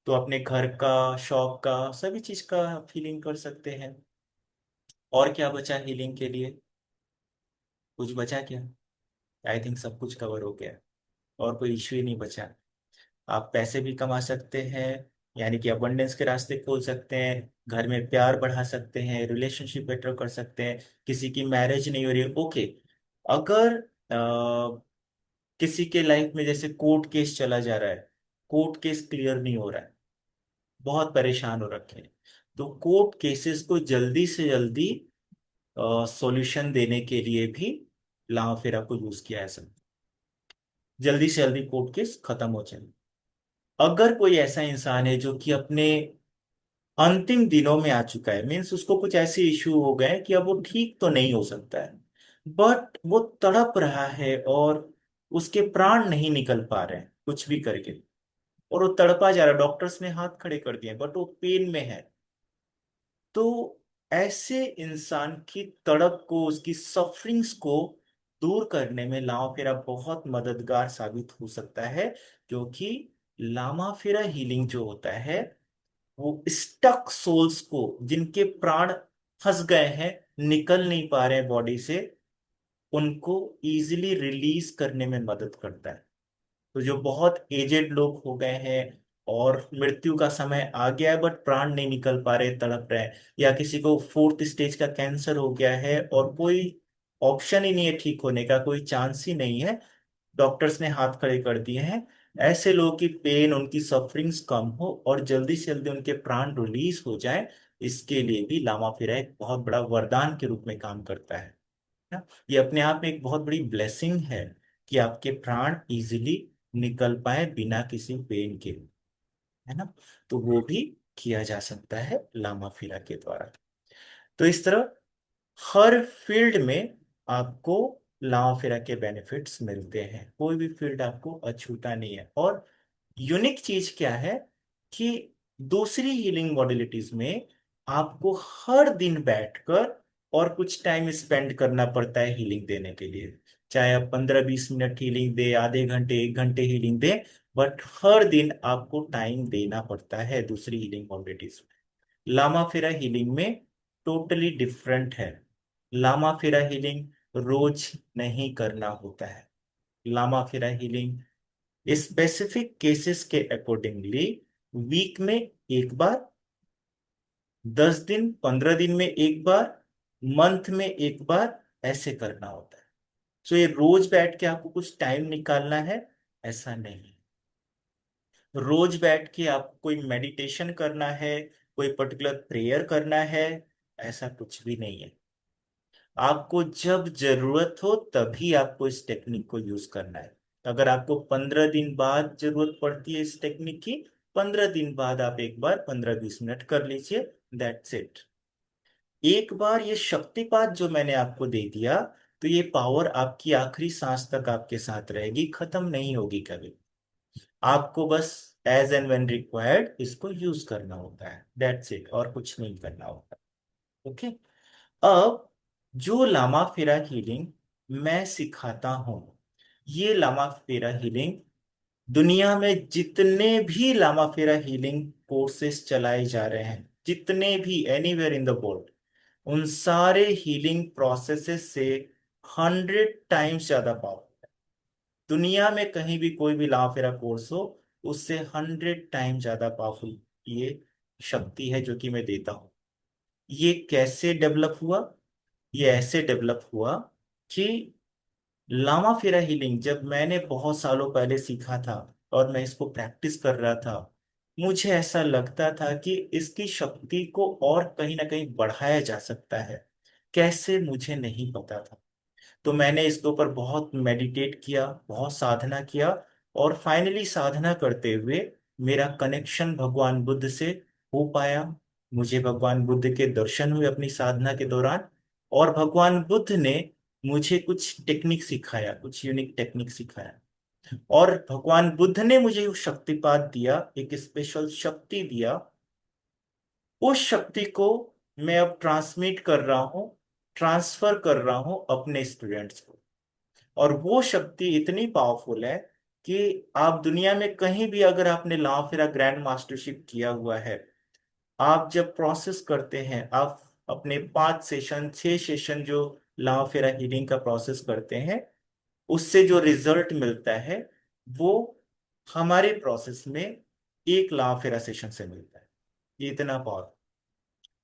तो अपने घर का, शॉप का, सभी चीज का हीलिंग कर सकते हैं। और क्या बचा हीलिंग के लिए? कुछ बचा क्या? आई थिंक सब कुछ कवर हो गया, और कोई इश्यू ही नहीं बचा। आप पैसे भी कमा सकते हैं, यानी कि अबंडेंस के रास्ते खोल सकते हैं, घर में प्यार बढ़ा सकते हैं, रिलेशनशिप बेटर कर सकते हैं। किसी की मैरिज नहीं हो रही है, ओके, अगर किसी के लाइफ में जैसे कोर्ट केस चला जा रहा है, कोर्ट केस क्लियर नहीं हो रहा है, बहुत परेशान हो रखे हैं, तो कोर्ट केसेस को जल्दी से जल्दी सॉल्यूशन देने के लिए भी लामाफेरा को यूज किया है सब, जल्दी से जल्दी कोर्ट केस खत्म हो जाए। अगर कोई ऐसा इंसान है जो कि अपने अंतिम दिनों में आ चुका है, मीन्स उसको कुछ ऐसे इश्यू हो गए कि अब वो ठीक तो नहीं हो सकता है, बट वो तड़प रहा है, और उसके प्राण नहीं निकल पा रहे हैं कुछ भी करके, और वो तड़पा जा रहा है, डॉक्टर्स ने हाथ खड़े कर दिए बट वो पेन में है, तो ऐसे इंसान की तड़प को, उसकी सफरिंग्स को दूर करने में लामाफेरा बहुत मददगार साबित हो सकता है। क्योंकि लामाफेरा हीलिंग जो होता है, वो स्टक सोल्स को, जिनके प्राण फंस गए हैं, निकल नहीं पा रहे हैं बॉडी से, उनको इजीली रिलीज करने में मदद करता है। तो जो बहुत एजेड लोग हो गए हैं और मृत्यु का समय आ गया है बट प्राण नहीं निकल पा रहे, तड़प रहे हैं, या किसी को 4th स्टेज का कैंसर हो गया है और कोई ऑप्शन ही नहीं है ठीक होने का, कोई चांस ही नहीं है, डॉक्टर्स ने हाथ खड़े कर दिए हैं, ऐसे लोगों की पेन, उनकी सफरिंग्स कम हो और जल्दी से जल्दी उनके प्राण रिलीज हो जाए, इसके लिए भी लामाफिरा एक बहुत बड़ा वरदान के रूप में काम करता है ना। ये अपने आप में एक बहुत बड़ी ब्लेसिंग है कि आपके प्राण इजीली निकल पाए बिना किसी पेन के, है ना। तो वो भी किया जा सकता है लामाफिरा के द्वारा। तो इस तरह हर फील्ड में आपको लामाफिरा के बेनिफिट्स मिलते हैं, कोई भी फील्ड आपको अछूता नहीं है। और यूनिक चीज क्या है कि दूसरी हीलिंग मॉडलिटीज में आपको हर दिन बैठकर और कुछ टाइम स्पेंड करना पड़ता है हीलिंग देने के लिए, चाहे आप 15-20 मिनट हीलिंग दे, आधे घंटे, 1 घंटे हीलिंग दे, बट हर दिन आपको टाइम देना पड़ता है दूसरी हीलिंग मॉडलिटीज में। लामा फेरा हीलिंग में टोटली डिफरेंट है। लामा फेरा हीलिंग रोज नहीं करना होता है। लामा फेरा हीलिंग स्पेसिफिक केसेस के अकॉर्डिंगली वीक में एक बार, 10 दिन, 15 दिन में एक बार, मंथ में एक बार, ऐसे करना होता है। सो ये रोज बैठ के आपको कुछ टाइम निकालना है, ऐसा नहीं। रोज बैठ के आपको कोई मेडिटेशन करना है, कोई पर्टिकुलर प्रेयर करना है, ऐसा कुछ भी नहीं है। आपको जब जरूरत हो तभी आपको इस टेक्निक को यूज करना है। अगर आपको 15 दिन बाद जरूरत पड़ती है इस टेक्निक की, 15 दिन बाद आप एक बार 15-20 मिनट कर लीजिए, दैट्स इट। एक बार ये शक्तिपात जो मैंने आपको दे दिया, तो ये पावर आपकी आखिरी सांस तक आपके साथ रहेगी, खत्म नहीं होगी कभी। आपको बस एज एंड व्हेन रिक्वायर्ड इसको यूज करना होता है, दैट्स इट, और कुछ नहीं करना होता। ओके। अब जो लामा फेरा हीलिंग मैं सिखाता हूं, ये लामा फेरा हीलिंग दुनिया में जितने भी लामा फेरा हीलिंग कोर्सेस चलाए जा रहे हैं, जितने भी एनीवेयर इन द वर्ल्ड, उन सारे हीलिंग प्रोसेसेस से 100 टाइम्स ज्यादा पावरफुल। दुनिया में कहीं भी कोई भी लामा फेरा कोर्स हो, उससे 100 टाइम ज्यादा पावरफुल ये शक्ति है जो कि मैं देता हूं। ये कैसे डेवलप हुआ? ये ऐसे डेवलप हुआ कि लामा फेरा हीलिंग जब मैंने बहुत सालों पहले सीखा था और मैं इसको प्रैक्टिस कर रहा था, मुझे ऐसा लगता था कि इसकी शक्ति को और कहीं ना कहीं बढ़ाया जा सकता है। कैसे, मुझे नहीं पता था। तो मैंने इसके ऊपर बहुत मेडिटेट किया, बहुत साधना किया, और फाइनली साधना करते हुए मेरा कनेक्शन भगवान बुद्ध से हो पाया। मुझे भगवान बुद्ध के दर्शन हुए अपनी साधना के दौरान, और भगवान बुद्ध ने मुझे कुछ टेक्निक सिखाया, कुछ यूनिक टेक्निक सिखाया। और भगवान बुद्ध ने मुझे वो शक्तिपात दिया, एक स्पेशल शक्ति दिया। उस शक्ति को मैं अब ट्रांसमिट कर रहा हूँ, ट्रांसफर कर रहा हूँ अपने स्टूडेंट्स को। और वो शक्ति इतनी पावरफुल है कि आप दुनिया में कहीं भी, अगर आपने लाफेरा ग्रैंड मास्टरशिप किया हुआ है, आप जब प्रोसेस करते हैं, आप अपने 5 सेशन 6 सेशन जो लाफेरा हीलिंग का प्रोसेस करते हैं, उससे जो रिजल्ट मिलता है वो हमारे प्रोसेस में एक लाफेरा सेशन से मिलता है। ये इतना पावरफुल।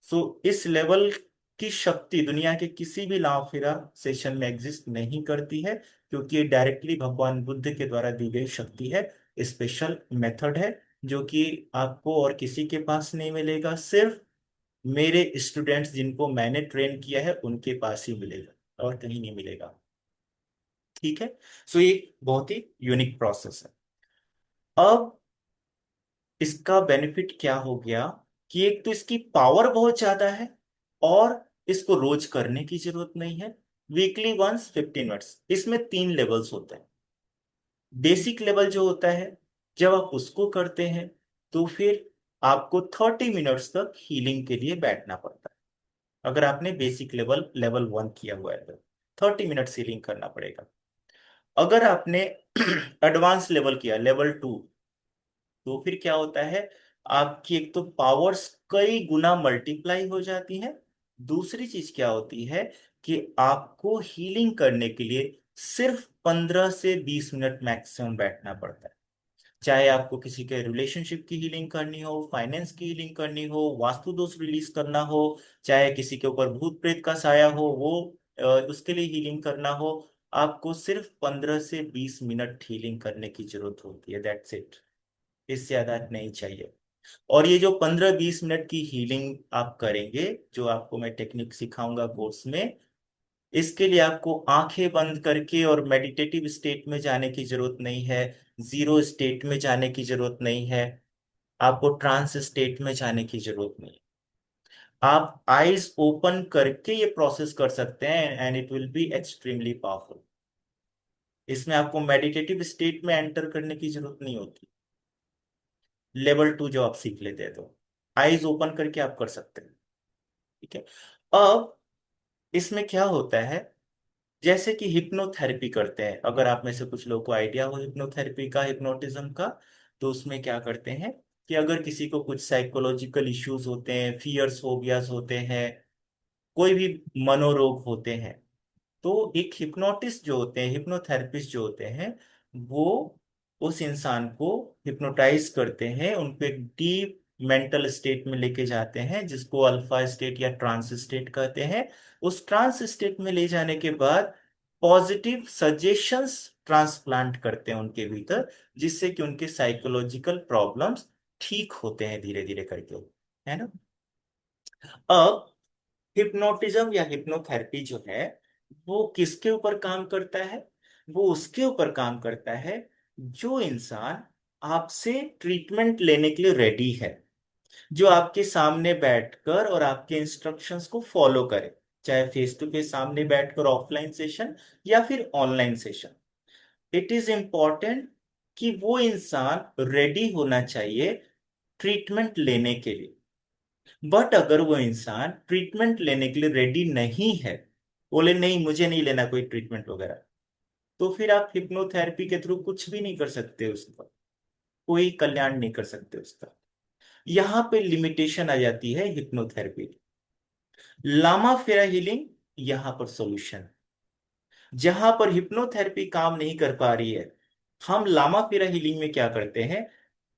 सो इस लेवल की शक्ति दुनिया के किसी भी लाफेरा सेशन में एग्जिस्ट नहीं करती है, क्योंकि ये डायरेक्टली भगवान बुद्ध के द्वारा दी गई शक्ति है। स्पेशल मेथड है जो कि आपको और किसी के पास नहीं मिलेगा, सिर्फ मेरे स्टूडेंट्स जिनको मैंने ट्रेन किया है उनके पास ही मिलेगा, और कहीं नहीं मिलेगा। ठीक है। सो ये बहुत ही यूनिक प्रोसेस है। अब इसका बेनिफिट क्या हो गया कि एक तो इसकी पावर बहुत ज्यादा है, और इसको रोज करने की जरूरत नहीं है। Weekly once 15 minutes. इसमें 3 लेवल्स होते हैं। बेसिक लेवल जो होता है, जब आप उसको करते हैं तो फिर आपको 30 मिनट्स तक हीलिंग के लिए बैठना पड़ता है। अगर आपने बेसिक लेवल लेवल 1 किया हुआ है तो 30 मिनट्स हीलिंग करना पड़ेगा। अगर आपने एडवांस लेवल किया, लेवल 2, तो फिर क्या होता है, आपकी एक तो पावर्स कई गुना मल्टीप्लाई हो जाती है। दूसरी चीज क्या होती है कि आपको हीलिंग करने के लिए सिर्फ 15 से 20 मिनट मैक्सिमम बैठना पड़ता है। चाहे आपको किसी के रिलेशनशिप की हीलिंग करनी हो, फाइनेंस की हीलिंग करनी हो, वास्तु दोष रिलीज करना हो, चाहे किसी के ऊपर भूत प्रेत का साया हो, वो उसके लिए हीलिंग करना हो, आपको सिर्फ 15 से 20 मिनट हीलिंग करने की जरूरत होती है, दैट्स इट। इससे ज्यादा नहीं चाहिए। और ये जो 15-20 मिनट की हीलिंग आप करेंगे, जो आपको मैं टेक्निक सिखाऊंगा कोर्स में, इसके लिए आपको आंखें बंद करके और मेडिटेटिव स्टेट में जाने की जरूरत नहीं है, जीरो स्टेट में जाने की जरूरत नहीं है, आपको ट्रांस स्टेट में जाने की जरूरत नहीं। आप आईज ओपन करके ये प्रोसेस कर सकते हैं, and it will be extremely powerful. इसमें आपको मेडिटेटिव स्टेट में एंटर करने की जरूरत नहीं होती। लेवल 2 जो आप सीख लेते हैं तो आईज ओपन करके आप कर सकते हैं। ठीक है। अब इसमें क्या होता है, जैसे कि हिप्नोथेरेपी करते हैं, अगर आप में से कुछ लोगों को आइडिया हो हिप्नोथेरेपी का, हिप्नोटिज्म का, तो उसमें क्या करते हैं कि अगर किसी को कुछ साइकोलॉजिकल इश्यूज होते हैं, फियर्स फोबियाज होते हैं, कोई भी मनोरोग होते हैं, तो एक हिप्नोटिस्ट जो होते हैं, हिप्नोथेरेपिस्ट जो होते हैं, वो उस इंसान को हिप्नोटाइज करते हैं, उनको एक डीप मेंटल स्टेट में लेके जाते हैं, जिसको अल्फा स्टेट या ट्रांस स्टेट कहते हैं। उस ट्रांस स्टेट में ले जाने के बाद पॉजिटिव सजेशंस ट्रांसप्लांट करते हैं उनके भीतर, जिससे कि उनके साइकोलॉजिकल प्रॉब्लम्स ठीक होते हैं धीरे धीरे करके, है ना। अब हिप्नोटिज्म या हिप्नोथेरेपी जो है, वो किसके ऊपर काम करता है? वो उसके ऊपर काम करता है जो इंसान आपसे ट्रीटमेंट लेने के लिए रेडी है, जो आपके सामने बैठकर और आपके इंस्ट्रक्शंस को फॉलो करे, चाहे फेस टू फेस सामने बैठकर ऑफलाइन सेशन या फिर online session. It is important कि वो इंसान रेडी होना चाहिए ट्रीटमेंट लेने के लिए। बट अगर वो इंसान ट्रीटमेंट लेने के लिए रेडी नहीं है, बोले नहीं मुझे नहीं लेना कोई ट्रीटमेंट वगैरह, तो फिर आप हिप्नोथेरेपी के थ्रू कुछ भी नहीं कर सकते उसका, कोई कल्याण नहीं कर सकते उसका। यहाँ पे लिमिटेशन आ जाती है हिप्नोथेरेपी। लामा फेरा हीलिंग यहाँ पर सॉल्यूशन। जहां पर हिप्नोथेरेपी काम नहीं कर पा रही है, हम लामा फेरा हीलिंग में क्या करते हैं,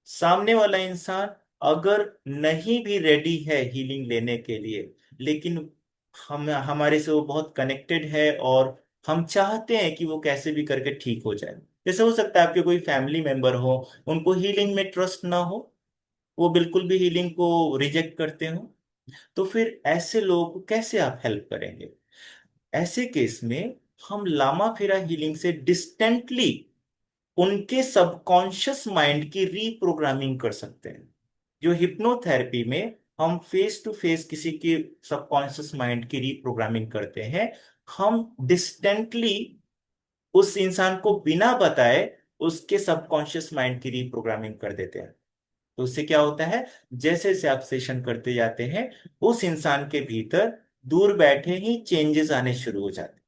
सामने वाला इंसान अगर नहीं भी रेडी है हीलिंग लेने के लिए, लेकिन हम हमारे से वो बहुत कनेक्टेड है और हम चाहते हैं कि वो कैसे भी करके ठीक हो जाए। जैसे हो सकता है आपके कोई फैमिली मेंबर हो, उनको हीलिंग में ट्रस्ट ना हो, वो बिल्कुल भी हीलिंग को रिजेक्ट करते हो, तो फिर ऐसे लोगों को कैसे आप हेल्प करेंगे? ऐसे केस में हम लामा फेरा हीलिंग से डिस्टेंटली उनके सबकॉन्शियस माइंड की रीप्रोग्रामिंग कर सकते हैं। जो हिप्नोथेरेपी में हम फेस टू फेस किसी के सबकॉन्शियस माइंड की रीप्रोग्रामिंग करते हैं, हम डिस्टेंटली उस इंसान को बिना बताए उसके सबकॉन्शियस माइंड की रीप्रोग्रामिंग कर देते हैं। तो उससे क्या होता है, जैसे जैसे आप सेशन करते जाते हैं, उस इंसान के भीतर दूर बैठे ही चेंजेस आने शुरू हो जाते हैं।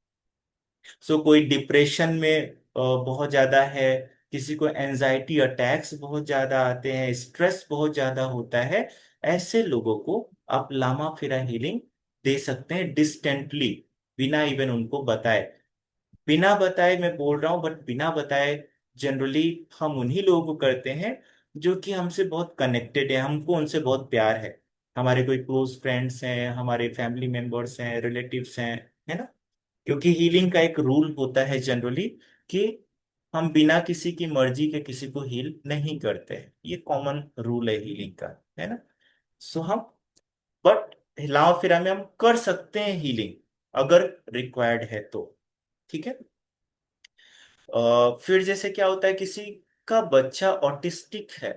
सो कोई डिप्रेशन में बहुत ज्यादा है, किसी को एंजाइटी अटैक्स बहुत ज्यादा आते हैं, स्ट्रेस बहुत ज्यादा होता है, ऐसे लोगों को आप लामा फिरा हीलिंग दे सकते हैं डिस्टेंटली, बिना इवन उनको बताए। बिना बताए मैं बोल रहा हूं, बट बिना बताए जनरली हम उन्हीं लोगों को करते हैं जो कि हमसे बहुत कनेक्टेड है, हमको उनसे बहुत प्यार है। हमारे कोई क्लोज फ्रेंड्स हैं, हमारे फैमिली मेंबर्स हैं, रिलेटिव्स हैं, है ना। क्योंकि हीलिंग का एक रूल होता है जनरली कि हम बिना किसी की मर्जी के किसी को हील नहीं करते हैं, ये कॉमन रूल है हीलिंग का, है ना। सो हम, बट हिलाव फिरा में हम कर सकते हैं हीलिंग अगर रिक्वायर्ड है तो, ठीक है। फिर जैसे क्या होता है, किसी का बच्चा ऑटिस्टिक है,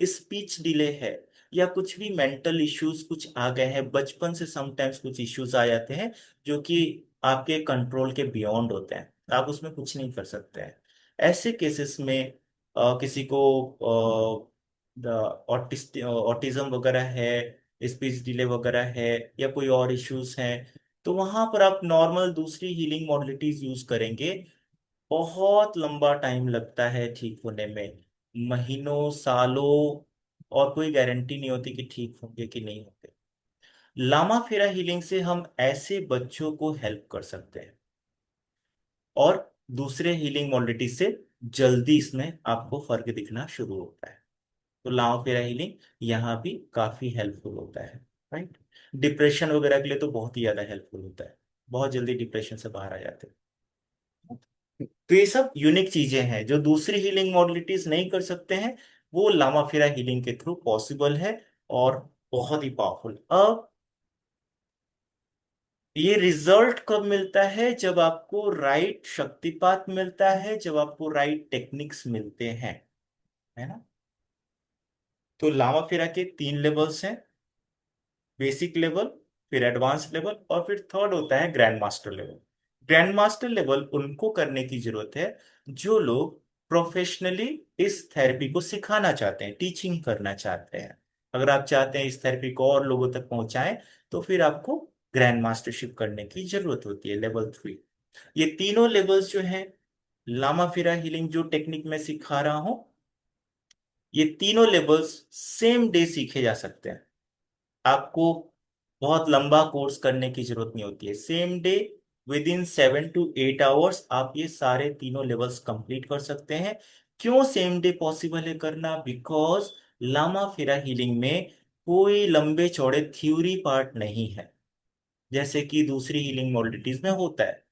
स्पीच डिले है, या कुछ भी मेंटल इश्यूज कुछ आ गए हैं बचपन से, समटाइम्स कुछ इश्यूज आ जाते हैं जो कि आपके कंट्रोल के बियॉन्ड होते हैं, आप उसमें कुछ नहीं कर सकते हैं। ऐसे केसेस में किसी को ऑटिज्म वगैरह है, स्पीच डिले वगैरह है, या कोई और इश्यूज हैं, तो वहां पर आप नॉर्मल दूसरी हीलिंग मॉडलिटीज यूज करेंगे। बहुत लंबा टाइम लगता है ठीक होने में, महीनों सालों, और कोई गारंटी नहीं होती कि ठीक होंगे कि नहीं होंगे। लामा फेरा हीलिंग से हम ऐसे बच्चों को हेल्प कर सकते हैं, और दूसरे हीलिंग मॉडलिटी से जल्दी इसमें आपको फर्क दिखना शुरू होता है। तो लामा फेरा हीलिंग यहाँ भी काफी हेल्पफुल होता है, राइट। डिप्रेशन वगैरह के लिए तो बहुत ही ज्यादा हेल्पफुल होता है, बहुत जल्दी डिप्रेशन से बाहर आ जाते हैं। तो ये सब यूनिक चीजें हैं जो दूसरी हीलिंग मॉडलिटीज नहीं कर सकते हैं, वो लामा फिरा हीलिंग के थ्रू पॉसिबल है, और बहुत ही पावरफुल। अब ये रिजल्ट कब मिलता है, जब आपको राइट शक्तिपात मिलता है, जब आपको राइट टेक्निक्स मिलते हैं, है ना। तो लामा फिरा के 3 लेवल्स हैं, बेसिक लेवल, फिर एडवांस लेवल, और फिर थर्ड होता है grand master level. Grand master level उनको करने की जरूरत है जो लोग प्रोफेशनली इस थेरेपी को सिखाना चाहते हैं, टीचिंग करना चाहते हैं। अगर आप चाहते हैं इस थेरेपी को और लोगों तक पहुंचाएं, तो फिर आपको ग्रैंड मास्टरशिप करने की जरूरत होती है, लेवल 3। ये तीनों लेवल्स जो हैं, लामा फिरा हीलिंग जो टेक्निक मैं सिखा रहा हूं, ये तीनों लेवल्स सेम डे सीखे जा सकते हैं। आपको बहुत लंबा कोर्स करने की जरूरत नहीं होती है, same day, with in 7 to 8 hours आप ये सारे तीनों लेवल्स कंप्लीट कर सकते हैं। क्यों सेम डे पॉसिबल है करना? बिकॉज लामा फिरा हीलिंग में कोई लंबे चौड़े थ्योरी पार्ट नहीं है, जैसे कि दूसरी हीलिंग मॉडलिटीज में होता है।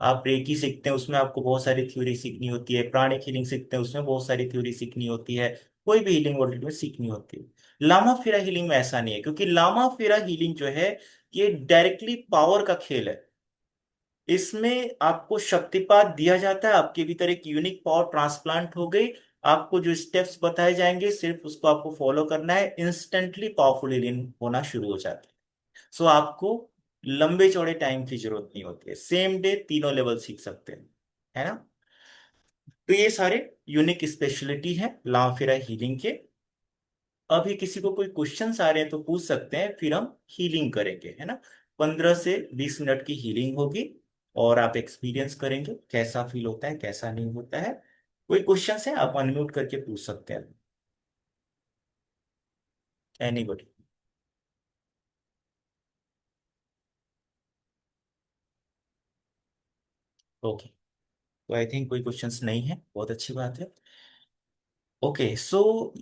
आप रेकी सीखते हैं, उसमें आपको बहुत सारी थ्योरी सीखनी होती है, प्राणिक हीलिंग सीखते हैं, उसमें बहुत सारी थ्योरी सीखनी होती है, कोई भी हीलिंग मॉडलिटी में सीखनी होती है। लामा फेरा हीलिंग में ऐसा नहीं है, क्योंकि लामा फेरा हीलिंग जो है, ये डायरेक्टली पावर का खेल है। इसमें आपको शक्तिपात दिया जाता है, आपके भीतर एक यूनिक पावर ट्रांसप्लांट हो गई, आपको जो स्टेप्स बताए जाएंगे सिर्फ उसको आपको फॉलो करना है, इंस्टेंटली पावरफुल हीलिंग होना शुरू हो जाती है। सो आपको लंबे चौड़े टाइम की जरूरत नहीं होती है, सेम डे तीनों लेवल सीख सकते हैं, है ना। तो ये सारे यूनिक स्पेशलिटी है लामाफेरा हीलिंग के। अभी किसी को कोई क्वेश्चंस आ रहे हैं तो पूछ सकते हैं, फिर हम हीलिंग करेंगे, है ना। 15 से 20 मिनट की हीलिंग होगी और आप एक्सपीरियंस करेंगे कैसा फील होता है कैसा नहीं होता है। कोई क्वेश्चंस है आप अनम्यूट करके पूछ सकते हैं, एनीबॉडी। ओके, तो आई थिंक कोई क्वेश्चंस नहीं है, बहुत अच्छी बात है। ओके सो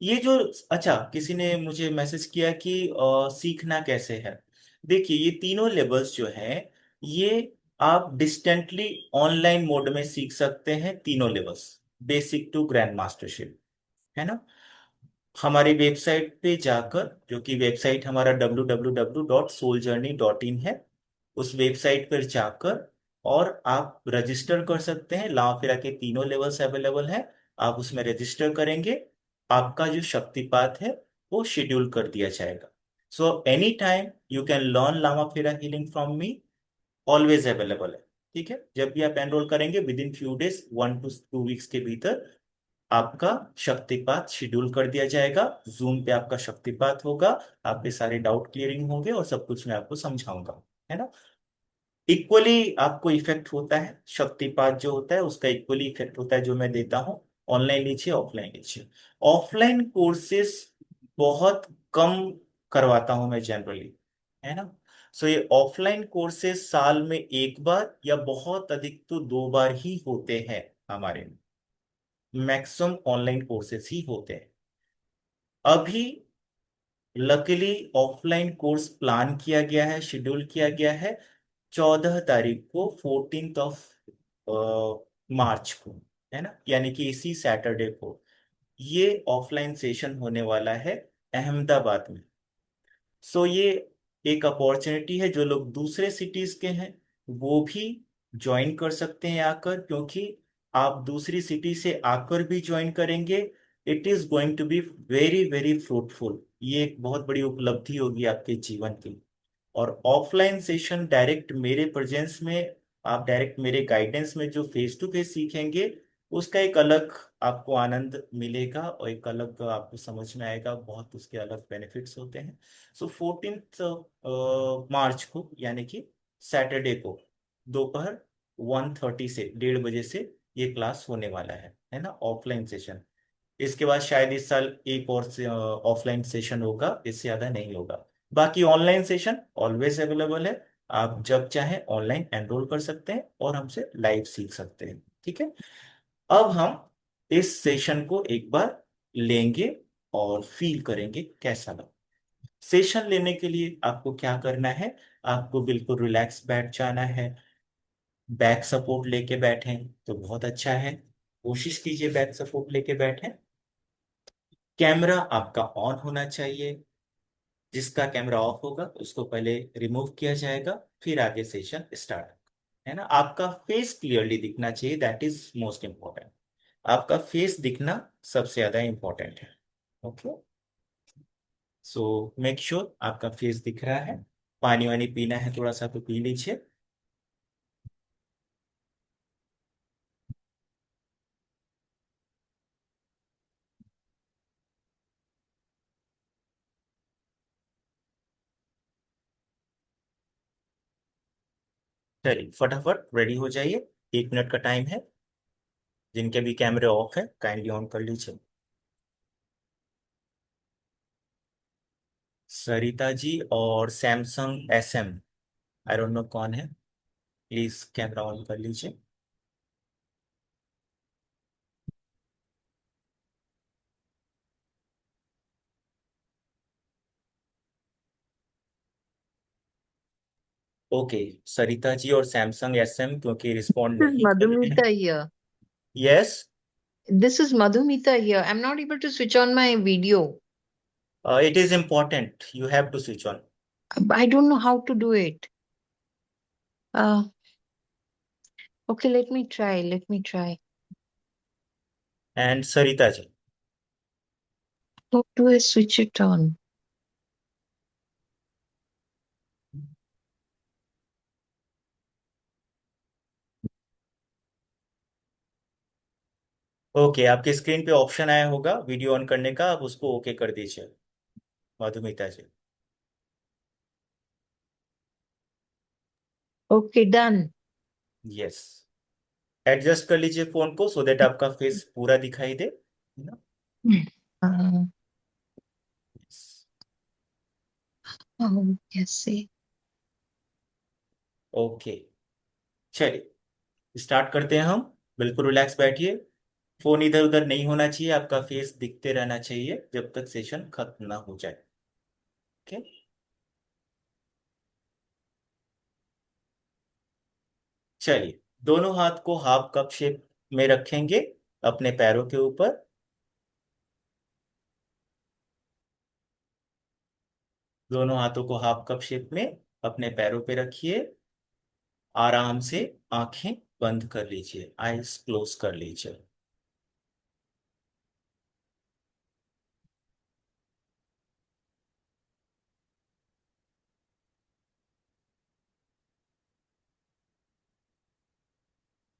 ये जो, अच्छा किसी ने मुझे मैसेज किया कि सीखना कैसे है। देखिए ये तीनों लेवल्स जो हैं, ये आप डिस्टेंटली ऑनलाइन मोड में सीख सकते हैं, तीनों levels, basic to grand mastership, है ना। हमारी वेबसाइट पे जाकर, जो कि वेबसाइट हमारा www.souljourney.in है, उस वेबसाइट पर जाकर और आप रजिस्टर कर सकते हैं। लामाफेरा के तीनों लेवल्स अवेलेबल हैं, आप उसमें रजिस्टर करेंगे, आपका जो शक्तिपात है वो शेड्यूल कर दिया जाएगा। So any time you can learn Lamafera healing from me, always available है। ठीक है, जब भी आप एनरोल करेंगे within few days, 1 to 2 weeks के भीतर आपका शक्तिपात शेड्यूल कर दिया जाएगा। जूम पे आपका शक्तिपात होगा, आपके सारे डाउट क्लियरिंग होंगे और सब कुछ मैं आपको समझाऊंगा, है ना। इक्वली आपको इफेक्ट होता है, शक्तिपात जो होता है उसका इक्वली इफेक्ट होता है जो मैं देता हूँ। ऑनलाइन लीजिए ऑफलाइन लीजिए, ऑफलाइन कोर्सेस बहुत कम करवाता हूं मैं जनरली, है ना। सो ये ऑफलाइन कोर्सेस साल में एक बार या बहुत अधिक तो 2 बार ही होते हैं हमारे, मैक्सिमम ऑनलाइन कोर्सेस ही होते हैं। अभी लकीली ऑफलाइन कोर्स प्लान किया गया है, शेड्यूल किया गया है 14 तारीख को, 14 मार्च को, है ना, यानी कि इसी सैटरडे को ये ऑफलाइन सेशन होने वाला है अहमदाबाद में। सो ये एक अपॉर्चुनिटी है, जो लोग दूसरे सिटीज के हैं वो भी ज्वाइन कर सकते हैं आकर, क्योंकि आप दूसरी सिटी से आकर भी ज्वाइन करेंगे, it is going to be very very fruitful. ये एक बहुत बड़ी उपलब्धि होगी आपके जीवन की। और ऑफलाइन सेशन डायरेक्ट मेरे प्रेजेंस में, आप डायरेक्ट मेरे गाइडेंस में जो फेस टू फेस सीखेंगे, उसका एक अलग आपको आनंद मिलेगा और एक अलग आपको समझ में आएगा, बहुत उसके अलग बेनिफिट्स होते हैं। सो 14 मार्च को, यानी कि सैटरडे को, दोपहर 1:30 से 1:30 बजे से ये क्लास होने वाला है ना, ऑफलाइन सेशन। इसके बाद शायद इस साल एक और ऑफलाइन सेशन होगा, इससे ज्यादा नहीं होगा। बाकी ऑनलाइन सेशन ऑलवेज अवेलेबल है, आप जब चाहें ऑनलाइन एनरोल कर सकते हैं और हमसे लाइव सीख सकते हैं। ठीक है, अब हम इस सेशन को एक बार लेंगे और फील करेंगे कैसा लगा। सेशन लेने के लिए आपको क्या करना है, आपको बिल्कुल रिलैक्स बैठ जाना है। बैक सपोर्ट लेके बैठें तो बहुत अच्छा है, कोशिश कीजिए बैक सपोर्ट लेके बैठें। कैमरा आपका ऑन होना चाहिए, जिसका कैमरा ऑफ होगा उसको पहले रिमूव किया जाएगा, फिर आगे सेशन स्टार्ट, है ना। आपका फेस क्लियरली दिखना चाहिए, दैट इज मोस्ट इम्पोर्टेंट। आपका फेस दिखना सबसे ज्यादा इंपॉर्टेंट है। ओके, सो मेक श्योर आपका फेस दिख रहा है। पानी वानी पीना है थोड़ा सा तो पी लीजिए। चलिए फटाफट रेडी हो जाइए, 1 मिनट का टाइम है। जिनके भी कैमरे ऑफ है काइंडली ऑन कर लीजिए। सरिता जी और Samsung SM, I don't know कौन है, प्लीज कैमरा ऑन कर लीजिए। ओके, सरिता जी और सैमसंग SM क्योंकि रिस्पॉन्ड This is नहीं कर रहे हैं। Madhumita here. Yes, This is Madhumita here. I'm not able to switch on my video. It is important, you have to switch on. I don't know how to do it. Uh, okay, let me try. Let me try. And Sarita ji, How do I switch it on? Okay, आपके screen पे option आया होगा video on करने का, आप उसको okay कर दीजिए मधुमिता जी। Okay, done. यस। एडजस्ट कर लीजिए फोन को सो दैट आपका फेस पूरा दिखाई दे, है ना? Uh, Yes. कैसे? ओके, चलिए स्टार्ट करते हैं हम। बिल्कुल रिलैक्स बैठिए। फोन इधर उधर नहीं होना चाहिए, आपका फेस दिखते रहना चाहिए जब तक सेशन खत्म ना हो जाए। ओके। चलिए, दोनों हाथ को हाफ कप शेप में रखेंगे अपने पैरों के ऊपर। दोनों हाथों को हाफ कप शेप में अपने पैरों पे रखिए। आराम से आंखें बंद कर लीजिए, आईज क्लोज कर लीजिए।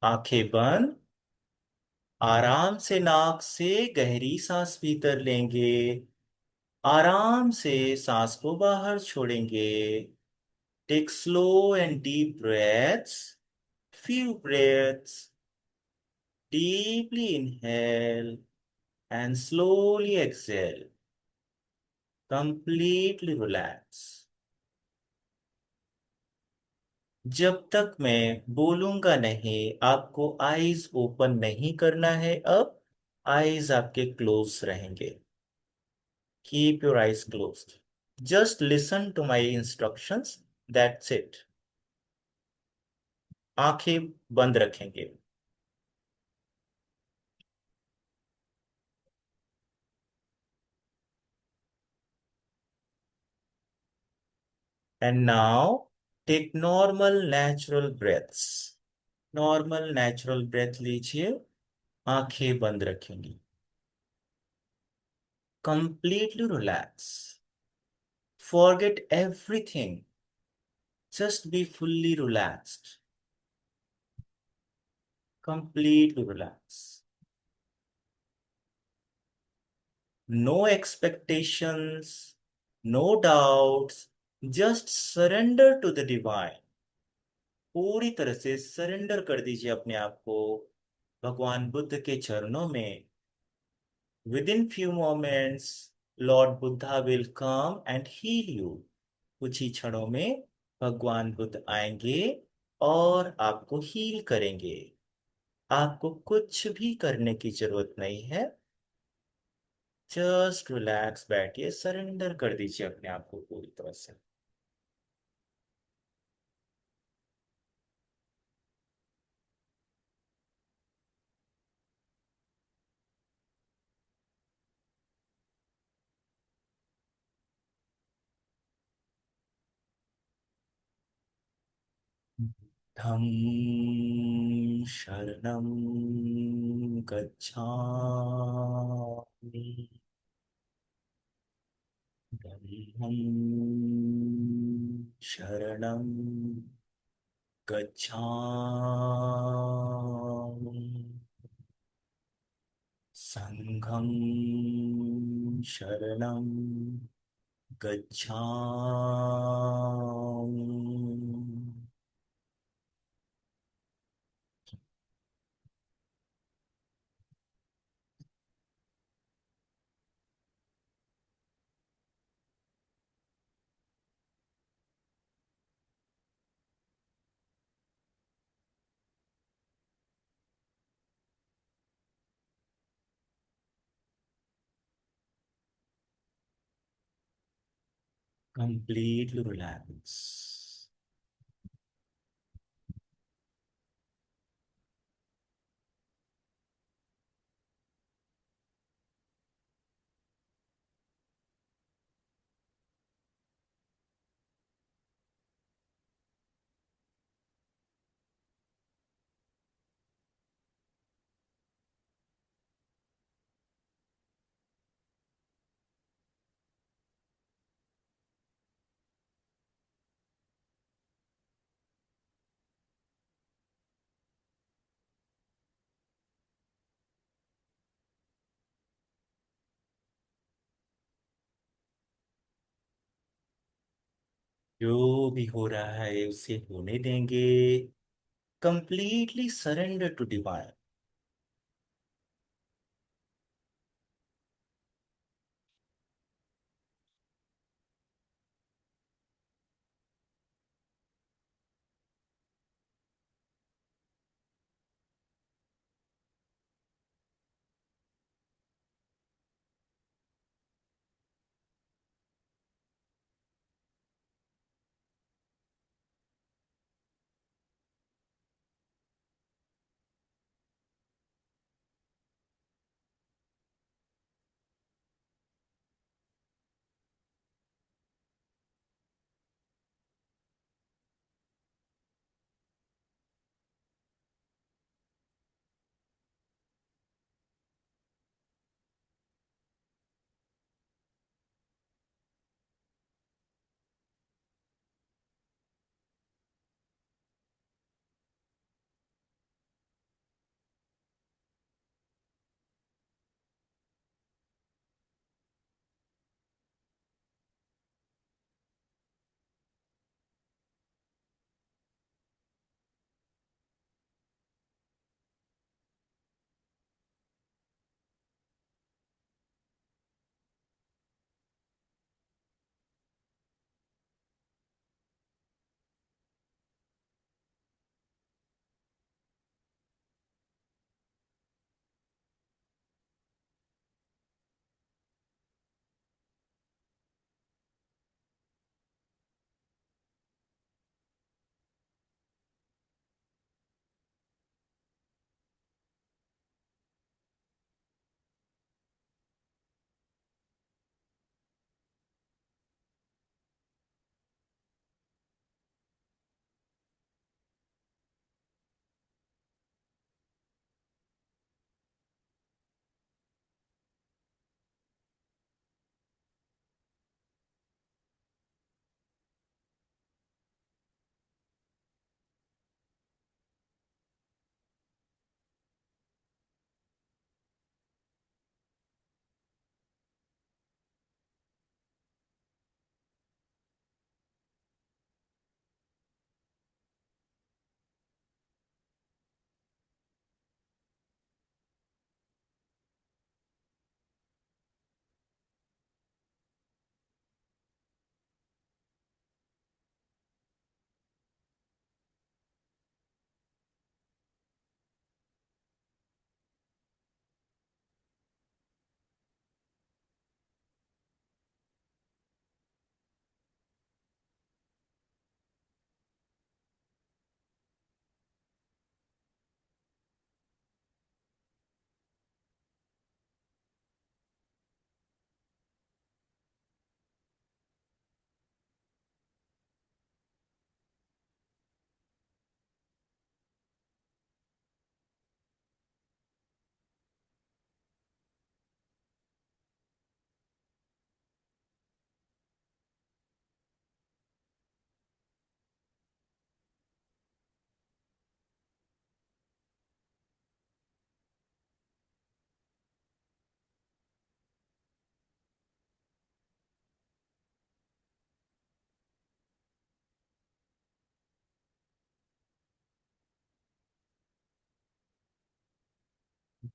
आंखें बंद। आराम से नाक से गहरी सांस भीतर लेंगे। आराम से सांस को बाहर छोड़ेंगे। Take slow and deep breaths. Few breaths. Deeply inhale and slowly exhale. Completely relax. जब तक मैं बोलूंगा नहीं आपको आईज ओपन नहीं करना है। अब आईज आपके क्लोज रहेंगे। Keep your eyes closed. Just listen to my instructions, that's it. आंखें बंद रखेंगे। And now take normal natural breaths. Normal natural breath लीजिए। आंखें बंद रखेंगी। Completely relax. Forget everything. Just be fully relaxed. Completely relax. No expectations, no doubts. Just surrender to the divine. पूरी तरह से सरेंडर कर दीजिए अपने आप को भगवान बुद्ध के चरणों में। Within few moments lord Buddha will come and heal you. कुछ ही क्षणों में भगवान बुद्ध आएंगे और आपको हील करेंगे। आपको कुछ भी करने की जरूरत नहीं है। जस्ट रिलैक्स बैठिए, सरेंडर कर दीजिए अपने आप को पूरी तरह से। धम्म शरणं गच्छामि। धम्मं शरणं गच्छामि। संघं शरणं गच्छामि। Completely relax. जो भी हो रहा है उसे होने देंगे। Completely surrender to divine.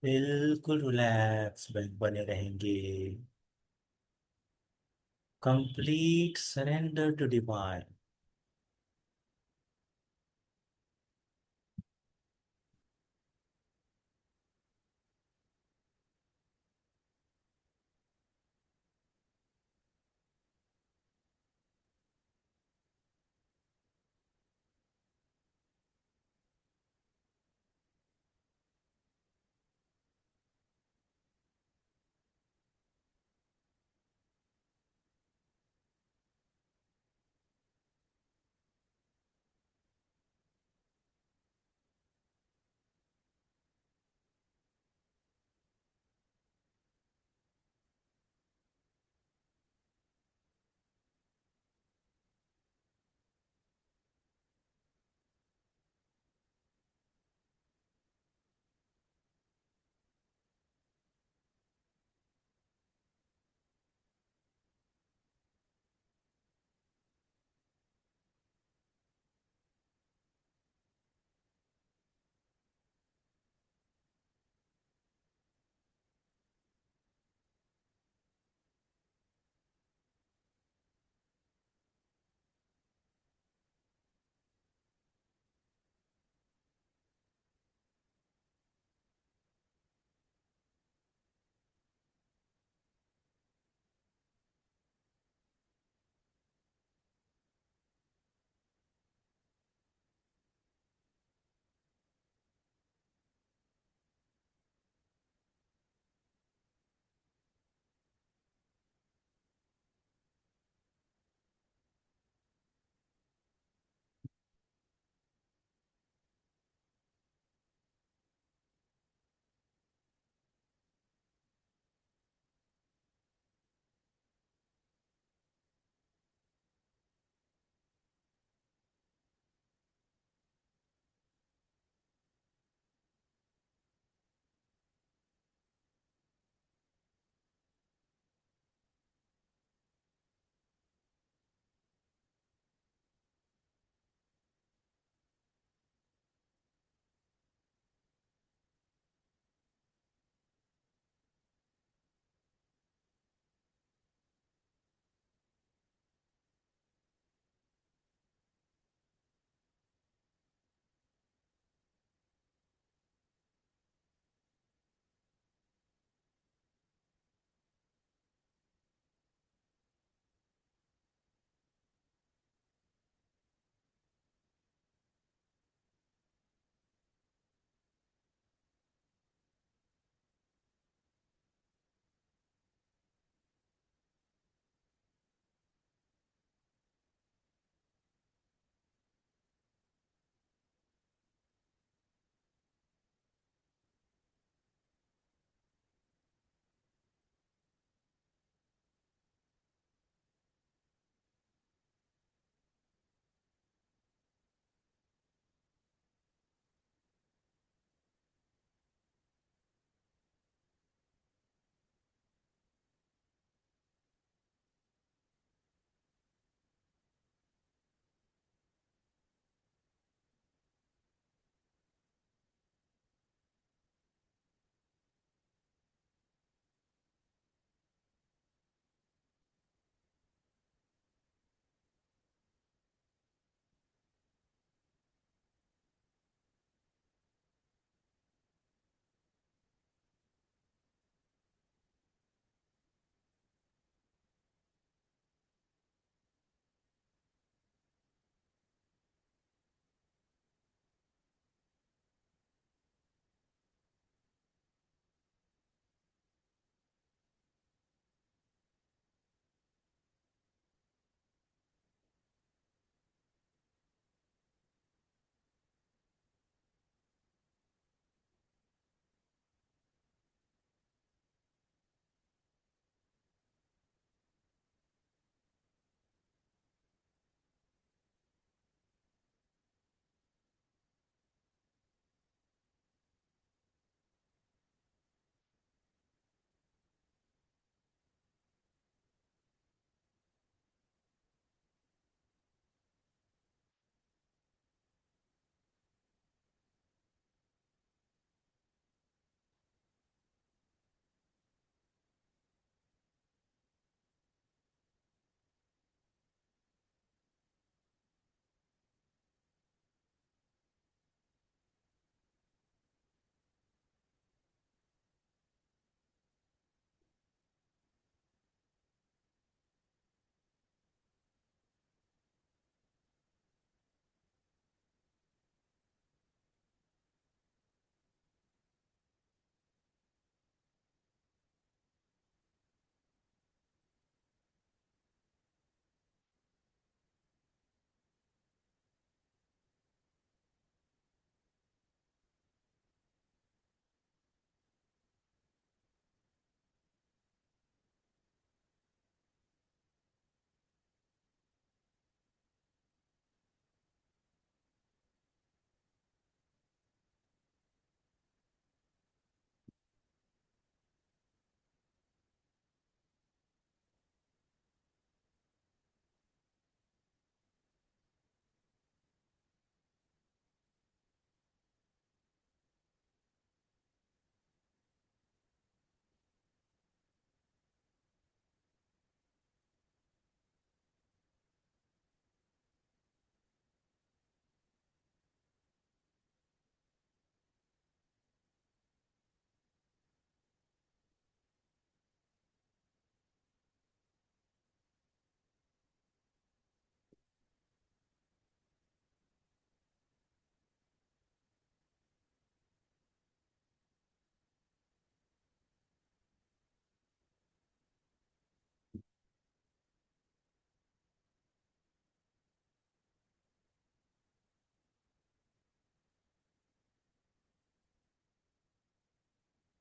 बिल्कुल रिलैक्स बने रहेंगे। Complete surrender to divine.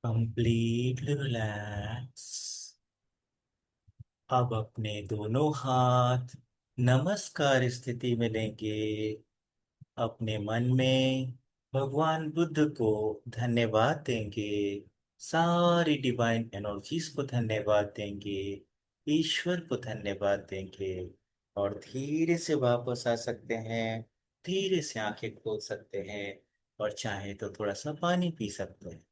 Completely relax. अब अपने दोनों हाथ नमस्कार स्थिति में लेंगे। अपने मन में भगवान बुद्ध को धन्यवाद देंगे। सारी डिवाइन एनर्जीज को धन्यवाद देंगे। ईश्वर को धन्यवाद देंगे। और धीरे से वापस आ सकते हैं। धीरे से आंखें खोल सकते हैं। और चाहे तो थोड़ा सा पानी पी सकते हैं।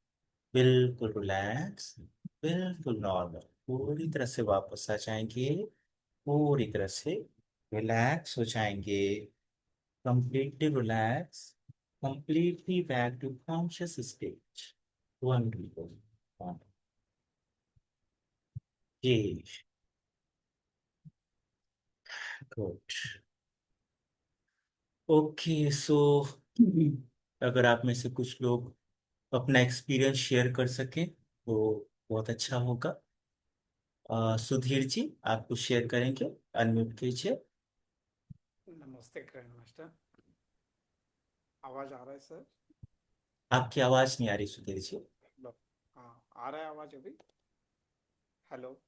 बिल्कुल रिलैक्स। बिल्कुल नॉर्मल। पूरी तरह से वापस आ जाएंगे। पूरी तरह से रिलैक्स हो जाएंगे। completely relax, completely back to conscious stage. Wonderful. जी, गुड। ओके सो अगर आप में से कुछ लोग अपना एक्सपीरियंस शेयर कर सकें तो बहुत अच्छा होगा। सुधीर जी, आप कुछ शेयर करेंगे? अनम्यूट कीजिए। नमस्ते ग्रैंड मास्टर। आवाज आ रहा है सर? आपकी आवाज नहीं आ रही सुधीर जी। लो- हाँ, आ रहा है आवाज अभी? हेलो।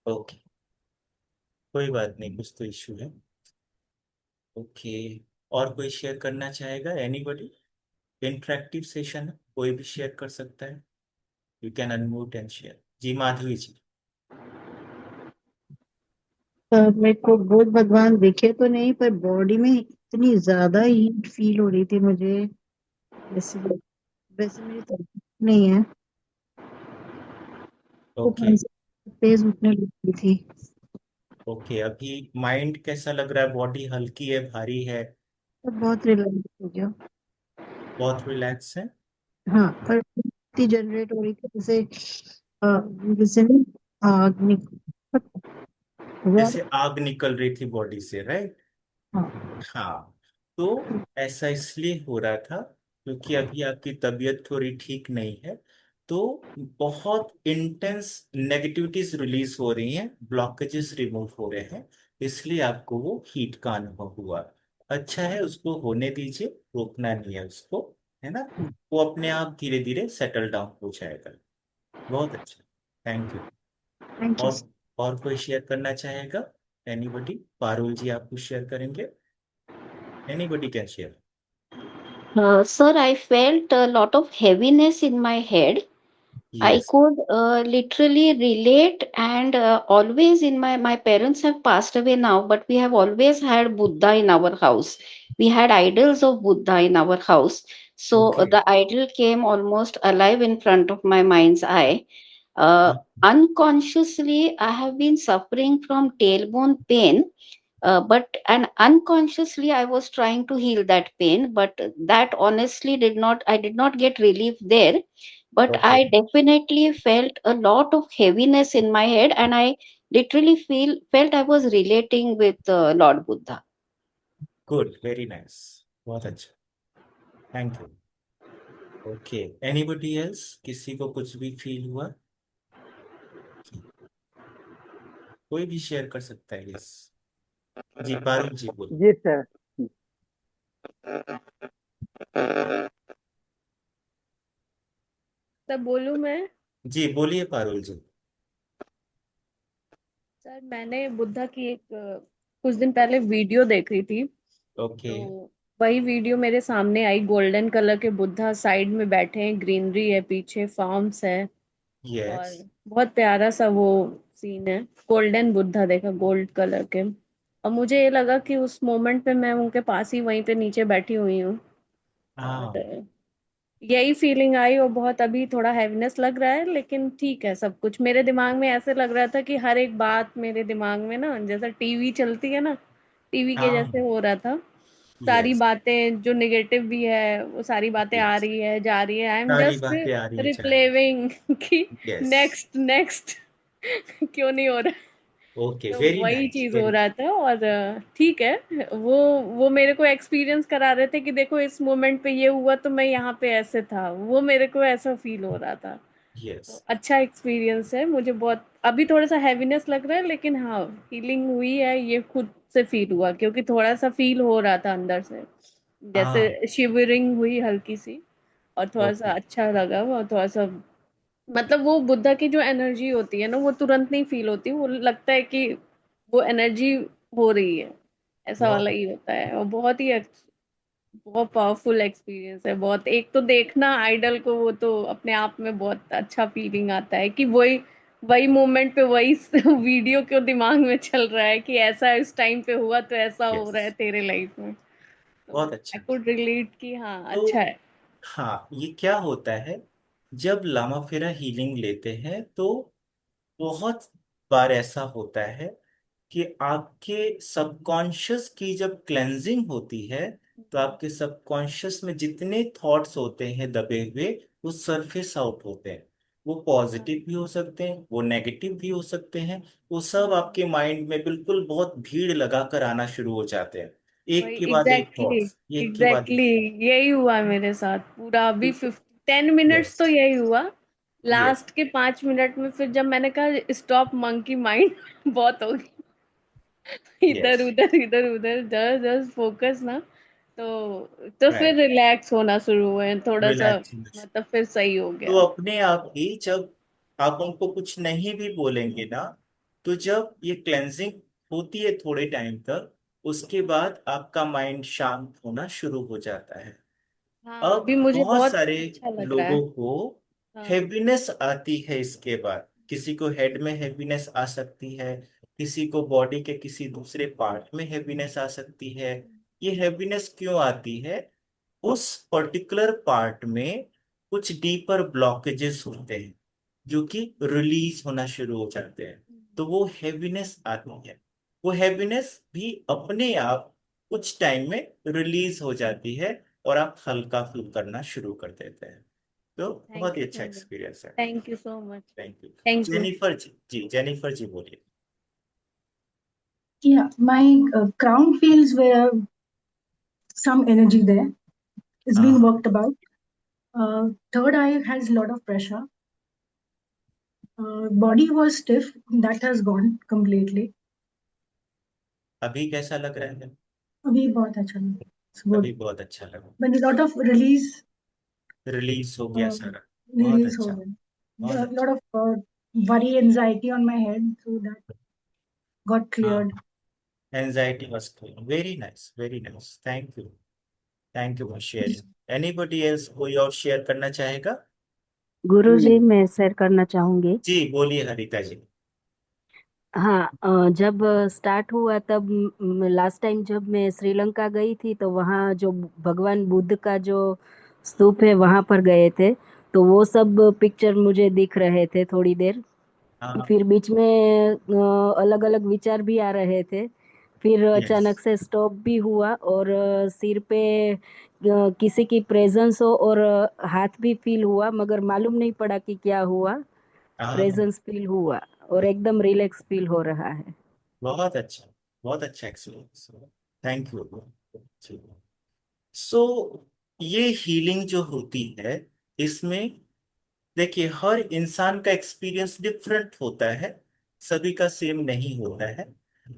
ओके, कोई बात नहीं, कुछ तो इशू है। ओके, और कोई शेयर करना चाहेगा? एनीबॉडी? इंटरेक्टिव सेशन है, कोई भी शेयर कर सकता है। You can unmute and share. जी, माधवी जी। मेरे को बुद्ध भगवान दिखे तो नहीं, पर बॉडी में इतनी ज्यादा हीट फील हो रही थी मुझे। वैसे वैसे मेरी तबीयत नहीं है, तो ओके। 5 तेज उठने लगी थी। ओके, अभी माइंड कैसा लग रहा है? बॉडी हल्की है, भारी है? तो बहुत रिलैक्स हो गया। बहुत रिलैक्स है? हाँ, पर इतनी जनरेट हो रही थी जैसे जैसे ना आग निकल जैसे आग निकल रही थी बॉडी से, राइट? हाँ। हाँ। तो ऐसा इसलिए हो रहा था क्योंकि अभी आपकी तबीयत थोड़ी ठीक नहीं है। तो बहुत इंटेंस नेगेटिविटीज रिलीज हो रही हैं, ब्लॉकेजेस रिमूव हो रहे हैं। इसलिए आपको वो हीट का अनुभव हुआ। अच्छा है, उसको होने दीजिए। रोकना नहीं है उसको, है ना? वो अपने आप धीरे धीरे सेटल डाउन हो जाएगा। बहुत अच्छा। Thank you. Thank you. और और कोई शेयर करना चाहेगा? एनीबडी? पारुल जी, आप कुछ शेयर करेंगे? Anybody can share. Sir, I felt a lot of heaviness in my head. I yes. could literally relate, and always in my parents have passed away now, but we have always had Buddha in our house. We had idols of Buddha in our house. So okay. the idol came almost alive in front of my mind's eye. Unconsciously, I have been suffering from tailbone pain, but and unconsciously I was trying to heal that pain, but that honestly did not get relief there. But okay, I definitely felt a lot of heaviness in my head, and I literally felt I was relating with Lord Buddha. Good, very nice. बहुत अच्छा। Thank you. Okay, anybody else? किसी को कुछ भी feel हुआ? कोई भी share कर सकता है। यस। जी, पारुल जी बोलो। जी सर। तब बोलूं मैं? जी बोलिए पारुल जी। सर, मैंने बुद्धा की एक कुछ दिन पहले वीडियो देख रही थी। ओके। तो वही वीडियो मेरे सामने आई। गोल्डन कलर के बुद्धा साइड में बैठे हैं, ग्रीनरी है, पीछे फार्म्स है। यस। और बहुत प्यारा सा वो सीन है। गोल्डन बुद्धा देखा, गोल्ड कलर के। और मुझे ये लगा कि उस मोमेंट पे मैं उनके पास ही वहीं पे नीचे बैठी हुई हूँ। और हाँ। यही फीलिंग आई। और बहुत अभी थोड़ा हैवीनेस लग रहा है, लेकिन ठीक है सब कुछ। मेरे दिमाग में ऐसे लग रहा था कि हर एक बात मेरे दिमाग में ना, जैसा टीवी चलती है ना, टीवी के जैसे हाँ। हो रहा था। सारी यस। बातें जो नेगेटिव भी है, वो सारी बातें आ यस। रही है, जा रही है। आई एम सारी जस्ट बातें आ रही है, चाहे। रिप्लेविंग कि यस। नेक्स्ट नेक्स्ट क्यों नहीं हो रहा। ओके, तो वेरी वही नाइस, चीज हो वेरी। रहा था। और ठीक है। वो मेरे को एक्सपीरियंस करा रहे थे कि देखो इस मोमेंट पे ये हुआ तो मैं यहाँ पे ऐसे था। वो मेरे को ऐसा फील हो रहा था। यस। तो अच्छा एक्सपीरियंस है। मुझे बहुत अभी थोड़ा सा हैवीनेस लग रहा है, लेकिन हाँ हीलिंग हुई है, ये खुद से फील हुआ, क्योंकि थोड़ा सा फील हो रहा था अंदर से, हाँ। जैसे शिवरिंग हुई हल्की सी, और थोड़ा सा ओके। अच्छा लगा, और थोड़ा सा मतलब वो बुद्धा की जो एनर्जी होती है ना, वो तुरंत नहीं फील होती, वो लगता है कि वो एनर्जी हो रही है, ऐसा वाला बहुत ही होता है। और बहुत ही बहुत पावरफुल एक्सपीरियंस है, बहुत। एक तो देखना आइडल को, वो तो अपने आप में बहुत अच्छा फीलिंग आता है कि वही वही मोमेंट पे वही वीडियो क्यों दिमाग में चल रहा है कि ऐसा इस टाइम पे हुआ, तो ऐसा हो यस। रहा है तेरे लाइफ में। तो बहुत आई अच्छा। कुड रिलेट कि हाँ अच्छा तो है। हाँ, ये क्या होता है, जब लामा फेरा हीलिंग लेते हैं तो बहुत बार ऐसा होता है कि आपके सबकॉन्शियस की जब क्लेंजिंग होती है, तो आपके सबकॉन्शियस में जितने थॉट्स होते हैं दबे हुए, वो सरफेस आउट होते हैं। वो हाँ पॉजिटिव भी हो सकते हैं, वो नेगेटिव भी हो सकते हैं। वो सब हाँ, आपके माइंड में बिल्कुल बहुत भीड़ लगाकर आना शुरू हो जाते हैं, एक वही के बाद एक एग्जैक्टली। थॉट्स, एक के बाद एग्जैक्टली एक। यही हुआ मेरे साथ पूरा अभी 10 मिनट्स यस। तो यही हुआ। यस। लास्ट के 5 मिनट में फिर जब मैंने कहा स्टॉप मंकी माइंड, बहुत हो गई, यस। इधर उधर इधर उधर, जस्ट जस्ट फोकस ना। तो फिर राइट। रिलैक्स होना शुरू हुए थोड़ा सा, रिलैक्स। मतलब फिर सही हो तो गया। अपने आप ही जब आप उनको कुछ नहीं भी बोलेंगे ना, तो जब ये क्लेंजिंग होती है थोड़े टाइम तक, उसके बाद आपका माइंड शांत होना शुरू हो जाता है। हाँ अब अभी मुझे बहुत बहुत सारे अच्छा लग रहा है। लोगों को हाँ हैप्पीनेस आती है इसके बाद। किसी को हेड में हैप्पीनेस आ सकती है, किसी को बॉडी के किसी दूसरे पार्ट में हैप्पीनेस आ सकती है। ये हैप्पीनेस क्यों आती है? उस पर्टिकुलर पार्ट में कुछ डीपर ब्लॉकेजेस होते हैं जो कि रिलीज होना शुरू हो जाते हैं, तो वो हैप्पीनेस आती है। वो हैप्पीनेस भी अपने आप कुछ टाइम में रिलीज हो जाती है, और आप हल्का फील करना शुरू कर देते हैं। तो थैंक बहुत ही यू अच्छा सो मच। एक्सपीरियंस है। Thank you so much. Thank you. Thank you. Jennifer ji, Jennifer ji बोलिए। Yeah, my crown feels where some energy there is being हाँ। worked about. Third eye has a lot of pressure. Body was stiff, that has gone completely. अभी कैसा लग रहा है? अभी बहुत अच्छा लगा. It's good. अभी बहुत अच्छा लगा। But a lot of release, release हो गया सारा। बहुत release हो अच्छा। गया. बहुत A अच्छा। lot of worry, anxiety on my head, so that got cleared. हाँ, anxiety was clear. Very nice, very nice, thank you. Thank you for sharing. Anybody else, कोई और शेयर करना चाहेगा? गुरुजी, मैं शेयर करना चाहूंगी। जी बोलिए हरिता जी। हाँ, जब स्टार्ट हुआ तब लास्ट टाइम जब मैं श्रीलंका गई थी तो वहाँ जो भगवान बुद्ध का जो स्तूप है वहाँ पर गए थे, तो वो सब पिक्चर मुझे दिख रहे थे थोड़ी देर। हाँ। फिर बीच में अलग अलग विचार भी आ रहे थे। फिर यस। अचानक से स्टॉप भी हुआ, और सिर पे किसी की प्रेजेंस हो, और हाथ भी फील हुआ, मगर मालूम नहीं पड़ा कि क्या हुआ। हाँ। प्रेजेंस फील हुआ, और एकदम रिलैक्स फील हो रहा है। बहुत अच्छा, बहुत अच्छा एक्सपीरियंस। Thank you. सो ये हीलिंग जो होती है, इसमें देखिए हर इंसान का एक्सपीरियंस डिफरेंट होता है, सभी का सेम नहीं होता है।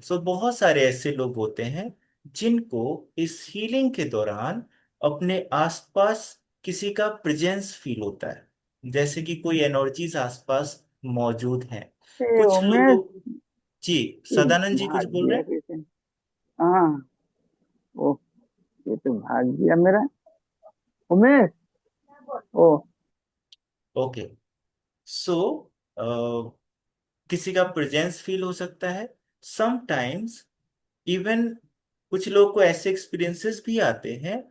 सो बहुत सारे ऐसे लोग होते हैं जिनको इस हीलिंग के दौरान अपने आसपास किसी का प्रेजेंस फील होता है, जैसे कि कोई एनर्जीज आसपास मौजूद हैं। कुछ उमेश, लोगों। जी। ये सदानंद जी कुछ भाग बोल रहे गया हैं? कैसे? हाँ, ओ, ये तो भाग गया मेरा उमेश। ओ, ओके। सो किसी का प्रेजेंस फील हो सकता है समटाइम्स। इवन कुछ लोग को ऐसे एक्सपीरियंसेस भी आते हैं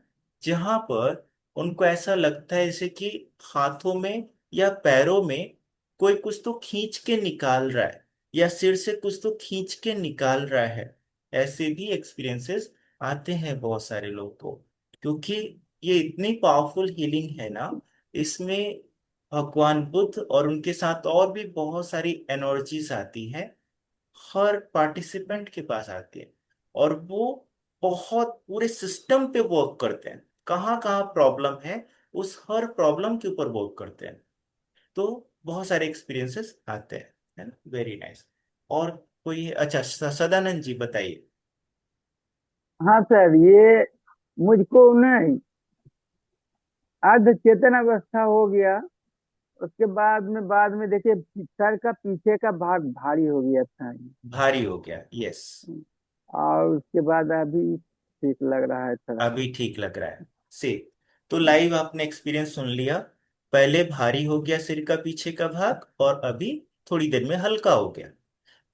जहां पर उनको ऐसा लगता है जैसे कि हाथों में या पैरों में कोई कुछ तो खींच के निकाल रहा है, या सिर से कुछ तो खींच के निकाल रहा है। ऐसे भी एक्सपीरियंसेस आते हैं बहुत सारे लोग को, क्योंकि ये इतनी पावरफुल हीलिंग है ना। इसमें भगवान बुद्ध और उनके साथ और भी बहुत सारी एनर्जीज आती हैं, हर पार्टिसिपेंट के पास आती है, और वो बहुत पूरे सिस्टम पे वर्क करते हैं। कहाँ कहाँ प्रॉब्लम है, उस हर प्रॉब्लम के ऊपर वर्क करते हैं। तो बहुत सारे एक्सपीरियंसेस आते हैं। है ना, वेरी नाइस। और कोई, अच्छा सदानंद जी बताइए। हाँ सर, ये मुझको नहीं अर्ध चेतन अवस्था हो गया। उसके बाद में देखिए सर का पीछे का भाग भारी हो गया था। भारी हो गया, यस। और उसके बाद अभी ठीक लग रहा है थोड़ा। अभी ठीक लग रहा है से। तो लाइव आपने एक्सपीरियंस सुन लिया। पहले भारी हो गया सिर का पीछे का भाग, और अभी थोड़ी देर में हल्का हो गया।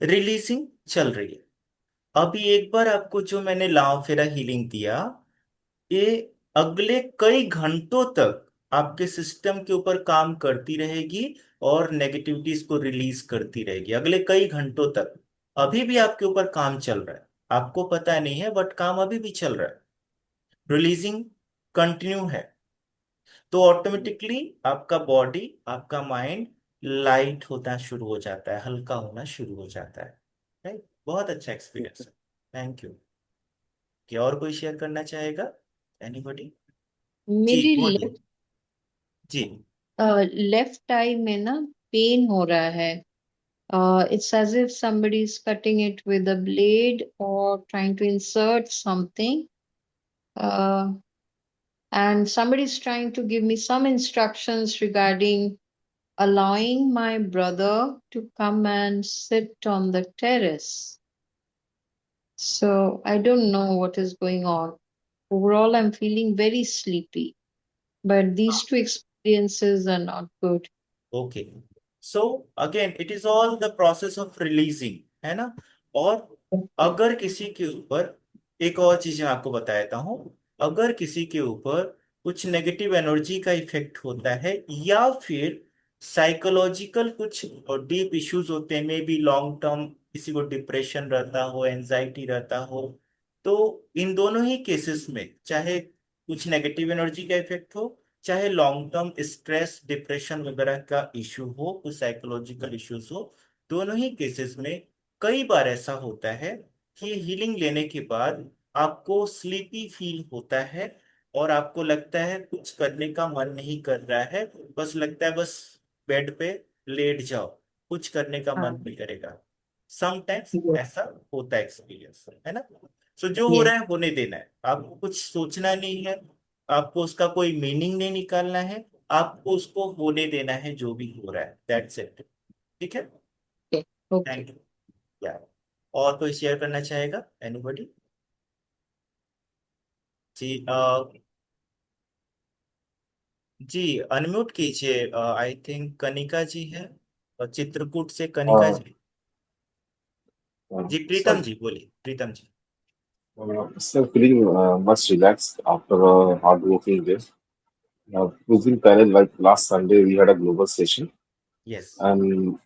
रिलीजिंग चल रही है। अभी एक बार आपको जो मैंने लाव फेरा हीलिंग दिया, ये अगले कई घंटों तक आपके सिस्टम के ऊपर काम करती रहेगी और नेगेटिविटीज को रिलीज करती रहेगी अगले कई घंटों तक। अभी भी आपके ऊपर काम चल रहा है, आपको पता नहीं है, बट काम अभी भी चल रहा है। रिलीजिंग कंटिन्यू है। तो ऑटोमेटिकली आपका बॉडी, आपका माइंड लाइट होना शुरू हो जाता है, हल्का होना शुरू हो जाता है। राइट, बहुत अच्छा एक्सपीरियंस है। Thank you. क्या और कोई शेयर करना चाहेगा? एनीबॉडी? जी मेरी बोलिए। जी। लेफ्ट आई में ना पेन हो रहा है. It's as if somebody is cutting it with a blade or trying to insert something. Uh, and somebody is trying to give me some instructions regarding allowing my brother to come and sit on the terrace. So I don't know what is going on. Overall, I'm feeling very sleepy, but these two experiences are not good. Okay, so again it is all the process of releasing, है ना। और अगर किसी के ऊपर, एक और चीज मैं आपको बता देता हूँ, अगर किसी के ऊपर कुछ नेगेटिव एनर्जी का इफेक्ट होता है, या फिर साइकोलॉजिकल कुछ डीप इश्यूज होते हैं, मे बी लॉन्ग टर्म किसी को डिप्रेशन रहता हो, एंजाइटी रहता हो, तो इन दोनों ही केसेस में, चाहे कुछ नेगेटिव एनर्जी का इफेक्ट हो, चाहे लॉन्ग टर्म स्ट्रेस डिप्रेशन वगैरह का इश्यू हो, कुछ साइकोलॉजिकल इश्यूज हो, दोनों ही केसेस में कई बार ऐसा होता है कि हीलिंग लेने के बाद आपको स्लीपी फील होता है, और आपको लगता है कुछ करने का मन नहीं कर रहा है, बस लगता है बस बेड पे लेट जाओ, कुछ करने का मन हाँ. नहीं करेगा। Sometimes Yes. ऐसा होता है एक्सपीरियंस, है ना। सो जो हो Yes. रहा है होने देना है, आपको कुछ सोचना नहीं है, आपको उसका कोई मीनिंग नहीं निकालना है, आपको उसको होने देना है जो भी हो रहा है, दैट्स इट। ठीक है। Okay. Okay. थैंक यू यार। और कोई शेयर करना चाहेगा? एनीबॉडी? जी जी अनम्यूट कीजिए। आई थिंक कनिका जी है, चित्रकूट से कनिका Uh, जी। जी प्रीतम Sorry. जी बोलिए, प्रीतम जी। Sir, feeling much relaxed after a hard working day. Using panel like last Sunday, we had a global session, yes. and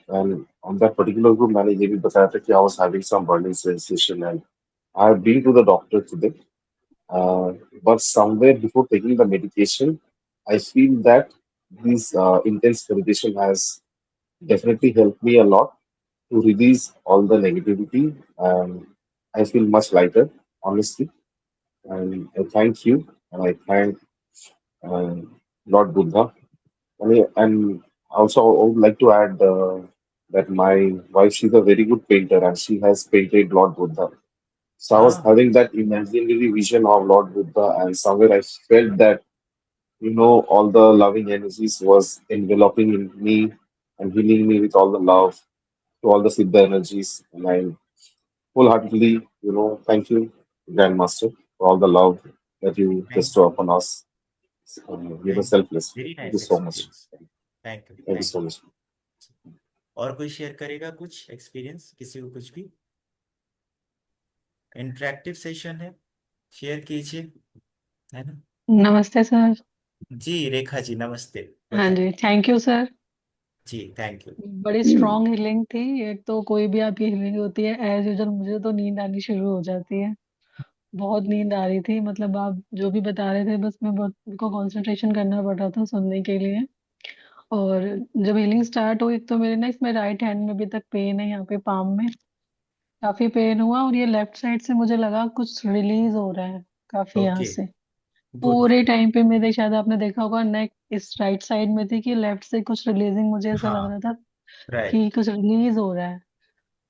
and on that particular group, मैंने ये भी बताया था कि I was having some burning sensation, and I have been to the doctor today. Uh, but somewhere before taking the medication, I feel that this intense meditation has definitely helped me a lot to release all the negativity, and I feel much lighter, honestly. And I thank you, and I thank uh, Lord Buddha. And also, I would like to add that my wife, she's a very good painter, and she has painted Lord Buddha. So I was हाँ। having that imaginary vision of Lord Buddha, and somewhere I felt that, all the loving energies was enveloping in me and healing me with all the love to all the Siddha energies. And I wholeheartedly, thank you, Grandmaster, for all the love that you thank bestow you. upon us. Thank you. Selfless. Very Thank you nice so much. Experience. Thank you, Thank you thank so you. much. और कोई share करेगा कुछ experience, किसी को कुछ भी? Interactive session है, share कीजिए, है ना। नमस्ते सर। जी रेखा जी नमस्ते, हाँ बताइए। जी, थैंक यू सर। जी थैंक यू। बड़ी स्ट्रॉन्ग हीलिंग थी। एक तो कोई भी आपकी हीलिंग होती है, एज यूजल मुझे तो नींद आनी शुरू हो जाती है। बहुत नींद आ रही थी, मतलब आप जो भी बता रहे थे बस मैं बहुत को कंसंट्रेशन करना पड़ रहा था सुनने के लिए। और जब हीलिंग स्टार्ट हुई तो मेरे ना इसमें राइट हैंड में अभी तक पेन है, यहाँ पे पाम में काफी पेन हुआ, और ये लेफ्ट साइड से मुझे लगा कुछ रिलीज हो रहा है काफी यहाँ ओके, से। गुड। पूरे टाइम पे मेरे, शायद आपने देखा होगा, नेक इस राइट साइड में थी कि लेफ्ट से कुछ रिलीजिंग, मुझे ऐसा लग हाँ रहा था राइट। कि कुछ रिलीज हो रहा है।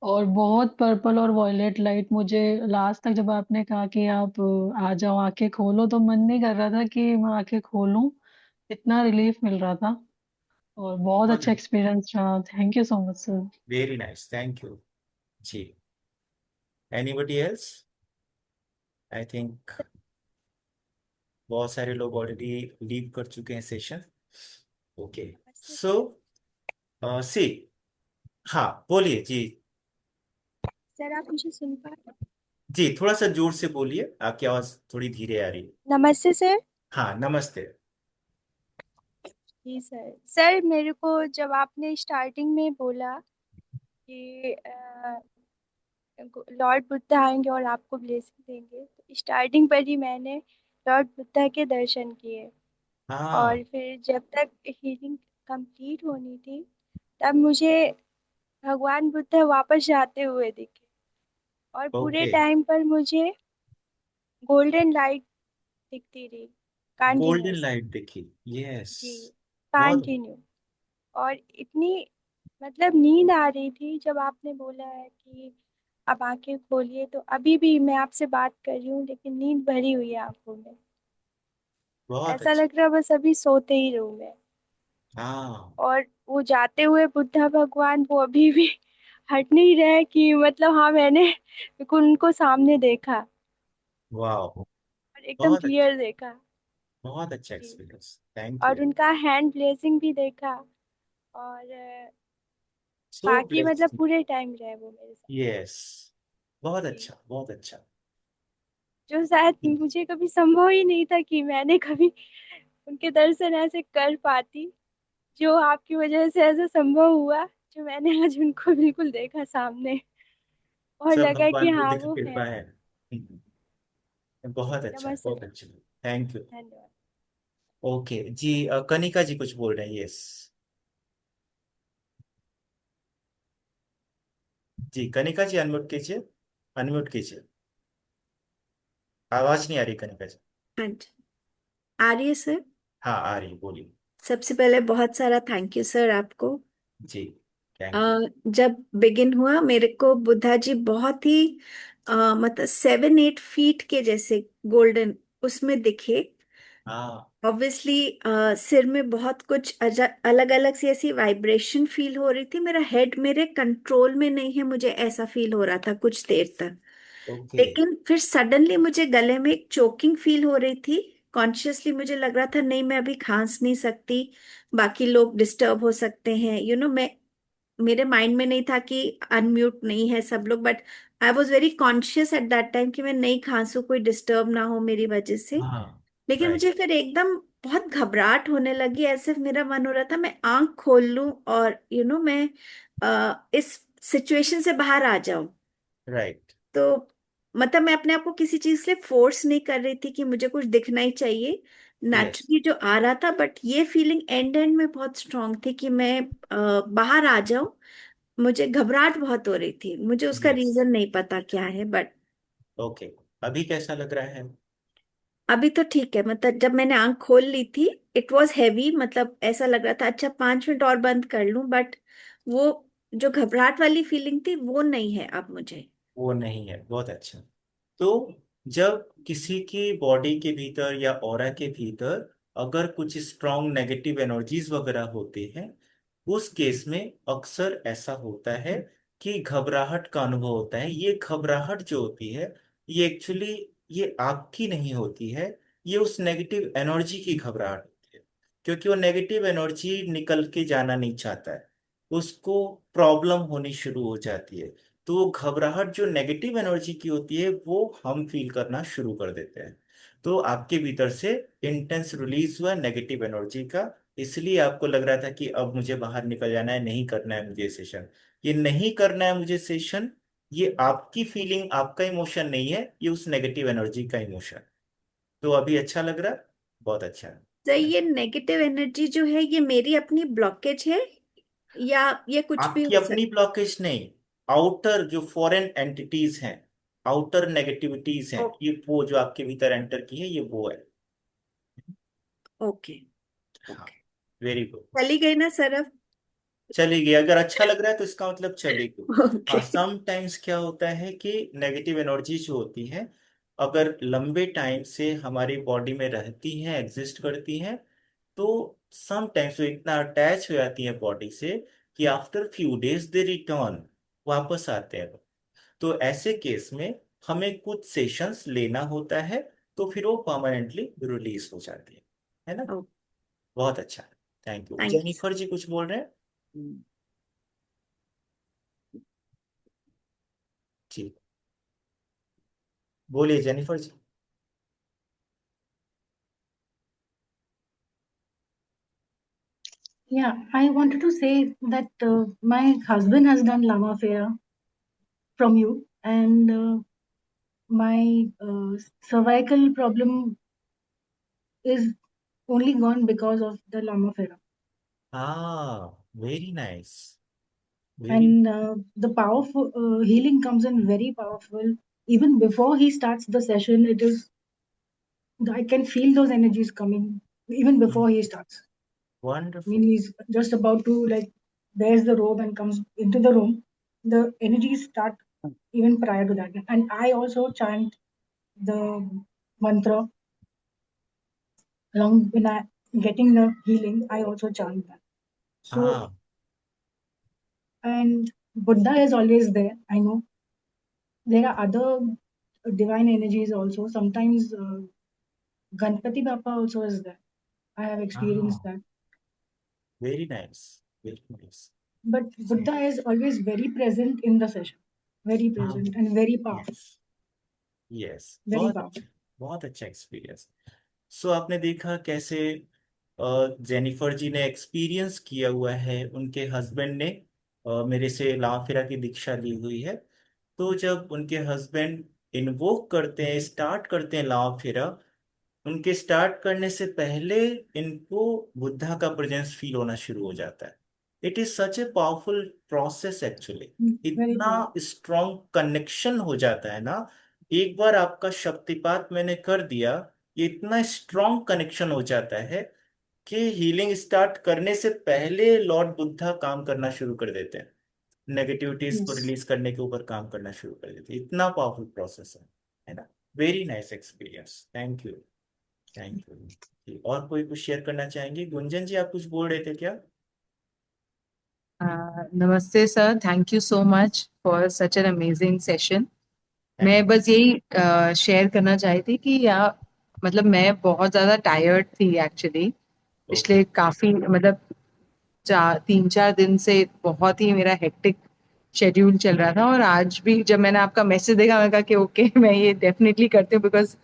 और बहुत पर्पल और वॉयलेट लाइट, मुझे लास्ट तक जब आपने कहा कि आप आ जाओ आंखें खोलो, तो मन नहीं कर रहा था कि मैं आंखें खोलूं, इतना रिलीफ मिल रहा था। और बहुत अच्छा एक्सपीरियंस रहा। Thank you so much sir. Very nice, thank you जी। Anybody else? आई थिंक बहुत सारे लोग ऑलरेडी लीव कर चुके हैं सेशन। ओके, सो सी, हाँ बोलिए जी। सर आप मुझे सुन पा रहे हैं? जी थोड़ा सा जोर से बोलिए, आपकी आवाज थोड़ी धीरे आ रही है। नमस्ते सर। हाँ नमस्ते। जी सर। सर मेरे को जब आपने स्टार्टिंग में बोला कि लॉर्ड बुद्धा आएंगे और आपको ब्लेसिंग देंगे, तो स्टार्टिंग पर ही मैंने लॉर्ड बुद्धा के दर्शन किए। और हाँ। फिर जब तक हीलिंग कंप्लीट होनी थी, तब मुझे भगवान बुद्ध वापस जाते हुए दिखे। और पूरे ओके। टाइम पर मुझे गोल्डन लाइट दिखती रही गोल्डन कंटिन्यूस। लाइट देखी, यस। जी, बहुत। कंटिन्यू। और इतनी मतलब नींद आ रही थी जब आपने बोला है कि अब आंखें खोलिए, तो अभी भी मैं आपसे बात कर रही हूँ लेकिन नींद भरी हुई है आंखों में। बहुत ऐसा अच्छा। लग रहा है बस अभी सोते ही रहूं मैं। हाँ। और वो जाते हुए बुद्धा भगवान वो अभी भी हट नहीं रहे कि मतलब हाँ मैंने उनको सामने देखा वाह। और एकदम बहुत अच्छा। क्लियर देखा। बहुत अच्छा जी। एक्सपीरियंस, थैंक और यू। उनका हैंड ब्लेसिंग भी देखा। और सो बाकी मतलब ब्लेस्ड। पूरे टाइम रहे वो मेरे साथ। यस। बहुत जी। अच्छा, बहुत अच्छा। जो शायद मुझे कभी संभव ही नहीं था कि मैंने कभी उनके दर्शन ऐसे कर पाती, जो आपकी वजह से ऐसा संभव हुआ। जो मैंने आज उनको बिल्कुल देखा सामने और सब लगा कि भगवान बुद्ध हाँ की वो कृपा है। है। बहुत अच्छा, नमस्ते बहुत सर। अच्छा। Thank you. धन्यवाद। ओके जी, कनिका जी कुछ बोल रहे हैं, यस। जी कनिका जी अनम्यूट कीजिए, अनम्यूट कीजिए। आवाज नहीं आ रही कनिका जी। हाँ जी, आ रही है सर। हाँ आ रही है, बोलिए। सबसे पहले बहुत सारा थैंक यू सर आपको। जी थैंक यू। अ, जब बिगिन हुआ मेरे को बुद्धा जी बहुत ही मतलब 7-8 फीट के जैसे गोल्डन उसमें दिखे। हाँ। ऑब्वियसली सिर में बहुत कुछ अलग अलग सी ऐसी वाइब्रेशन फील हो रही थी। मेरा हेड मेरे कंट्रोल में नहीं है, मुझे ऐसा फील हो रहा था कुछ देर तक। ओके। लेकिन फिर सडनली मुझे गले में एक चोकिंग फील हो रही थी। कॉन्शियसली मुझे लग रहा था नहीं मैं अभी खांस नहीं सकती, बाकी लोग डिस्टर्ब हो सकते हैं, मैं मेरे माइंड में नहीं था कि अनम्यूट नहीं है सब लोग, but I was very conscious at that time कि मैं नहीं खांसू, कोई डिस्टर्ब ना हो मेरी वजह से। हाँ। लेकिन राइट। मुझे फिर एकदम बहुत घबराहट होने लगी, ऐसे मेरा मन हो रहा था मैं आंख खोल लूं और मैं इस सिचुएशन से बाहर आ जाऊं। राइट। तो मतलब मैं अपने आप को किसी चीज के लिए फोर्स नहीं कर रही थी कि मुझे कुछ दिखना ही चाहिए, यस। नेचुरली जो आ रहा था। बट ये फीलिंग एंड एंड में बहुत स्ट्रांग थी कि मैं बाहर आ जाऊं। मुझे घबराहट बहुत हो रही थी, मुझे उसका यस। रीजन नहीं पता क्या है, बट ओके, अभी कैसा लग रहा है? अभी तो ठीक है। मतलब जब मैंने आंख खोल ली थी इट वॉज हैवी, मतलब ऐसा लग रहा था अच्छा 5 मिनट और बंद कर लूं, बट वो जो घबराहट वाली फीलिंग थी वो नहीं है अब मुझे। वो नहीं है, बहुत अच्छा। तो जब किसी की बॉडी के भीतर या ऑरा के भीतर अगर कुछ स्ट्रॉन्ग नेगेटिव एनर्जीज वगैरह होती हैं, उस केस में अक्सर ऐसा होता है कि घबराहट का अनुभव होता है। ये घबराहट जो होती है, ये एक्चुअली ये आपकी नहीं होती है, ये उस नेगेटिव एनर्जी की घबराहट होती है। क्योंकि वो नेगेटिव एनर्जी निकल के जाना नहीं चाहता है, उसको प्रॉब्लम होनी शुरू हो जाती है। तो वो घबराहट जो नेगेटिव एनर्जी की होती है वो हम फील करना शुरू कर देते हैं। तो आपके भीतर से इंटेंस रिलीज हुआ नेगेटिव एनर्जी का, इसलिए आपको लग रहा था कि अब मुझे बाहर निकल जाना है, नहीं करना है मुझे सेशन। ये नहीं करना है मुझे सेशन, ये आपकी फीलिंग, आपका इमोशन नहीं है, ये उस नेगेटिव एनर्जी का इमोशन। तो अभी अच्छा लग रहा है? बहुत अच्छा तो है। ये नेगेटिव एनर्जी जो है ये मेरी अपनी ब्लॉकेज है या ये कुछ भी आपकी हो अपनी सकता? ब्लॉकेज नहीं, आउटर जो फॉरेन एंटिटीज हैं, आउटर नेगेटिविटीज हैं, ये वो जो आपके भीतर एंटर की है, ये वो है। ओके। हाँ। ओके। Very good. चली गई ना सर अब? चलेगी। अगर अच्छा लग रहा है तो इसका मतलब चलेगी। हाँ, ओके। सम टाइम्स क्या होता है कि नेगेटिव एनर्जी जो होती है, अगर लंबे टाइम से हमारी बॉडी में रहती हैं, एग्जिस्ट करती हैं, तो सम टाइम्स वो इतना अटैच हो जाती है बॉडी से कि आफ्टर फ्यू डेज दे रिटर्न, वापस आते हैं। तो ऐसे केस में हमें कुछ सेशंस लेना होता है, तो फिर वो परमानेंटली रिलीज हो जाती है ना। बहुत अच्छा। Thank you. Thank you. Jennifer ji कुछ बोल रहे हैं? जी, बोलिए Jennifer ji. Yeah, I wanted to say that my husband has done Lama Fera from you, and my cervical problem is only gone because of the Lama Fera. हाँ, very nice, very. And the powerful healing comes in very powerful. Even before he starts the session, it is I can feel those energies coming even before he starts. I mean, wonderful. he's just about to like wears the robe and comes into the room. The energies start even prior to that, and I also chant the mantra along when I getting the healing. I also chant that. So, हाँ and Buddha is always there. I know there are other divine energies also. Sometimes Ganpati Bappa also is there. I have experienced हाँ, that. Very nice, very nice. But Buddha is always very present in the session, very हाँ, present and very powerful, yes yes, very powerful. बहुत अच्छा experience. सो आपने देखा कैसे Jennifer जी ने experience किया हुआ है, उनके हस्बैंड ने मेरे से लाफिरा की दीक्षा ली हुई है। तो जब उनके हस्बैंड इन्वोक करते हैं, स्टार्ट करते हैं लाफिरा, उनके स्टार्ट करने से पहले इनको बुद्धा का प्रेजेंस फील होना शुरू हो जाता है। It is such a powerful process actually. Very इतना powerful. स्ट्रॉन्ग कनेक्शन हो जाता है ना, एक बार आपका शक्तिपात मैंने कर दिया, ये इतना स्ट्रॉन्ग कनेक्शन हो जाता है कि हीलिंग स्टार्ट करने से पहले लॉर्ड बुद्धा काम करना शुरू कर देते हैं, नेगेटिविटीज को Yes. रिलीज करने के ऊपर काम करना शुरू कर देते हैं। इतना पावरफुल प्रोसेस है ना। Very nice experience, thank you, thank you. और कोई कुछ शेयर करना चाहेंगे? गुंजन जी, आप कुछ बोल रहे थे क्या? नमस्ते sir, thank you so much for such an amazing session. Thank मैं बस यही शेयर करना चाहती थी कि मतलब मैं बहुत ज़्यादा टायर्ड थी एक्चुअली। ओके। पिछले काफ़ी मतलब 3-4 दिन से बहुत ही मेरा हेक्टिक शेड्यूल चल रहा था, और आज भी जब मैंने आपका मैसेज देखा मैंने कहा कि ओके मैं ये डेफिनेटली करती हूँ, बिकॉज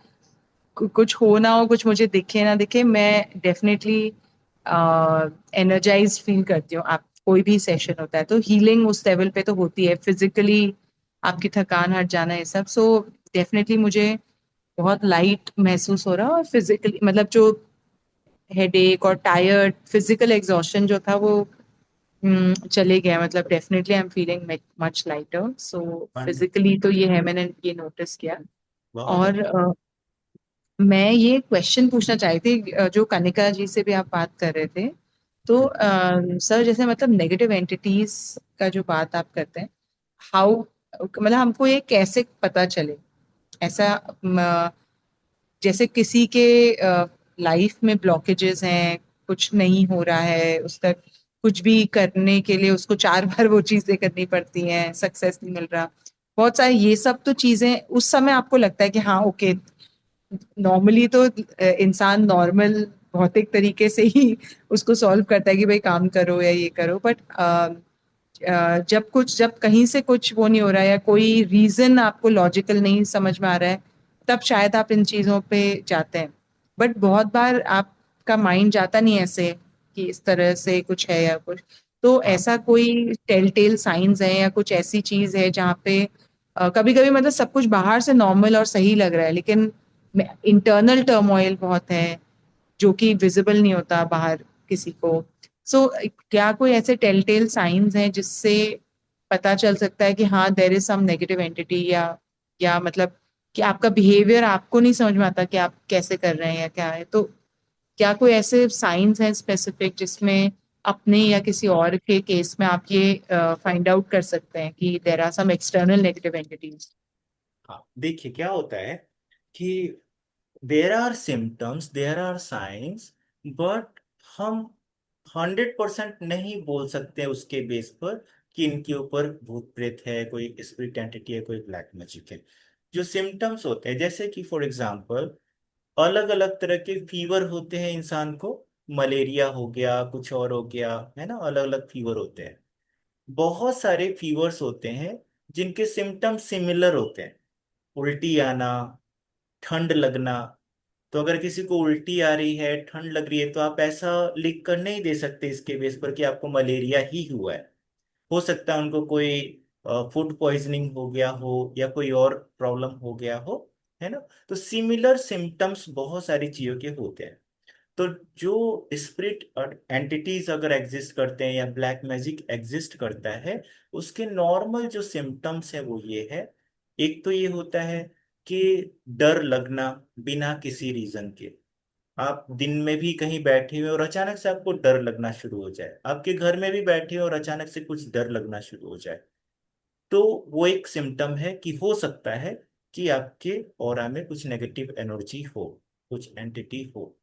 कुछ हो ना हो, कुछ मुझे दिखे ना दिखे, मैं डेफिनेटली एनर्जाइज फील करती हूँ। आप कोई भी सेशन होता है तो हीलिंग उस लेवल पे तो होती है, फिजिकली आपकी थकान हट जाना, ये सब। सो डेफिनेटली मुझे बहुत लाइट महसूस हो रहा है, और फिजिकली मतलब जो हेडेक और टायर्ड फिजिकल एग्जॉशन जो था वो चले गया। मतलब definitely I am feeling much lighter. So wonderful, physically तो ये है, मैंने ये नोटिस किया। बहुत और अच्छा। मैं ये क्वेश्चन पूछना चाहती थी, जो कनिका जी से भी आप बात कर रहे थे, तो सर जैसे मतलब नेगेटिव एंटिटीज का जो बात आप करते हैं, हाउ मतलब हमको ये कैसे पता चले? ऐसा जैसे किसी के लाइफ में ब्लॉकेजेस हैं, कुछ नहीं हो रहा है, उस तक कुछ भी करने के लिए उसको 4 बार वो चीजें करनी पड़ती हैं, सक्सेस नहीं मिल रहा, बहुत सारे ये सब तो चीजें उस समय आपको लगता है कि हाँ ओके, नॉर्मली तो इंसान नॉर्मल भौतिक तरीके से ही उसको सॉल्व करता है कि भाई काम करो या ये करो, बट जब कहीं से कुछ वो नहीं हो रहा है, या कोई रीजन आपको लॉजिकल नहीं समझ में आ रहा है, तब शायद आप इन चीजों पे जाते हैं। बट बहुत बार आपका माइंड जाता नहीं है ऐसे कि इस तरह से कुछ है या कुछ। तो हाँ ऐसा कोई टेल टेल साइंस है या कुछ ऐसी चीज है जहाँ पे कभी कभी मतलब सब कुछ बाहर से नॉर्मल और सही लग रहा है, लेकिन इंटरनल टर्मोइल बहुत है जो कि विजिबल नहीं होता बाहर किसी को। सो क्या कोई ऐसे टेलटेल साइंस हैं जिससे पता चल सकता है कि हाँ there is some negative entity, या मतलब कि आपका बिहेवियर आपको नहीं समझ में आता कि आप कैसे कर रहे हैं या क्या है? तो क्या कोई ऐसे साइंस हैं स्पेसिफिक जिसमें अपने या किसी और के केस में आप ये फाइंड आउट कर सकते हैं कि there are some external negative entities? हाँ, देखिए क्या होता है कि there are symptoms, there are science, but हम 100% नहीं बोल सकते उसके बेस पर कि इनके ऊपर भूत प्रेत है, कोई स्पिरिट एंटिटी है, कोई ब्लैक मैजिक है। जो सिम्टम्स होते हैं, जैसे कि फॉर एग्जांपल अलग अलग तरह के फीवर होते हैं इंसान को, मलेरिया हो गया, कुछ और हो गया, है ना, अलग अलग फीवर होते हैं। बहुत सारे फीवर्स होते हैं जिनके सिम्टम्स सिमिलर होते हैं। उल्टी आना, ठंड लगना। तो अगर किसी को उल्टी आ रही है, ठंड लग रही है, तो आप ऐसा लिख कर नहीं दे सकते इसके बेस पर कि आपको मलेरिया ही हुआ है। हो सकता है उनको कोई फूड पॉइजनिंग हो गया हो या कोई और प्रॉब्लम हो गया हो, है ना। तो सिमिलर सिम्टम्स बहुत सारी चीजों के होते हैं। तो जो स्पिरिट और एंटिटीज अगर एग्जिस्ट करते हैं या ब्लैक मैजिक एग्जिस्ट करता है, उसके नॉर्मल जो सिम्टम्स है वो ये है। एक तो ये होता है कि डर लगना बिना किसी रीजन के। आप दिन में भी कहीं बैठे हुए और अचानक से आपको डर लगना शुरू हो जाए, आपके घर में भी बैठे हो और अचानक से कुछ डर लगना शुरू हो जाए, तो वो एक सिम्टम है कि हो सकता है कि आपके ऑरा में कुछ नेगेटिव एनर्जी हो, कुछ एंटिटी हो।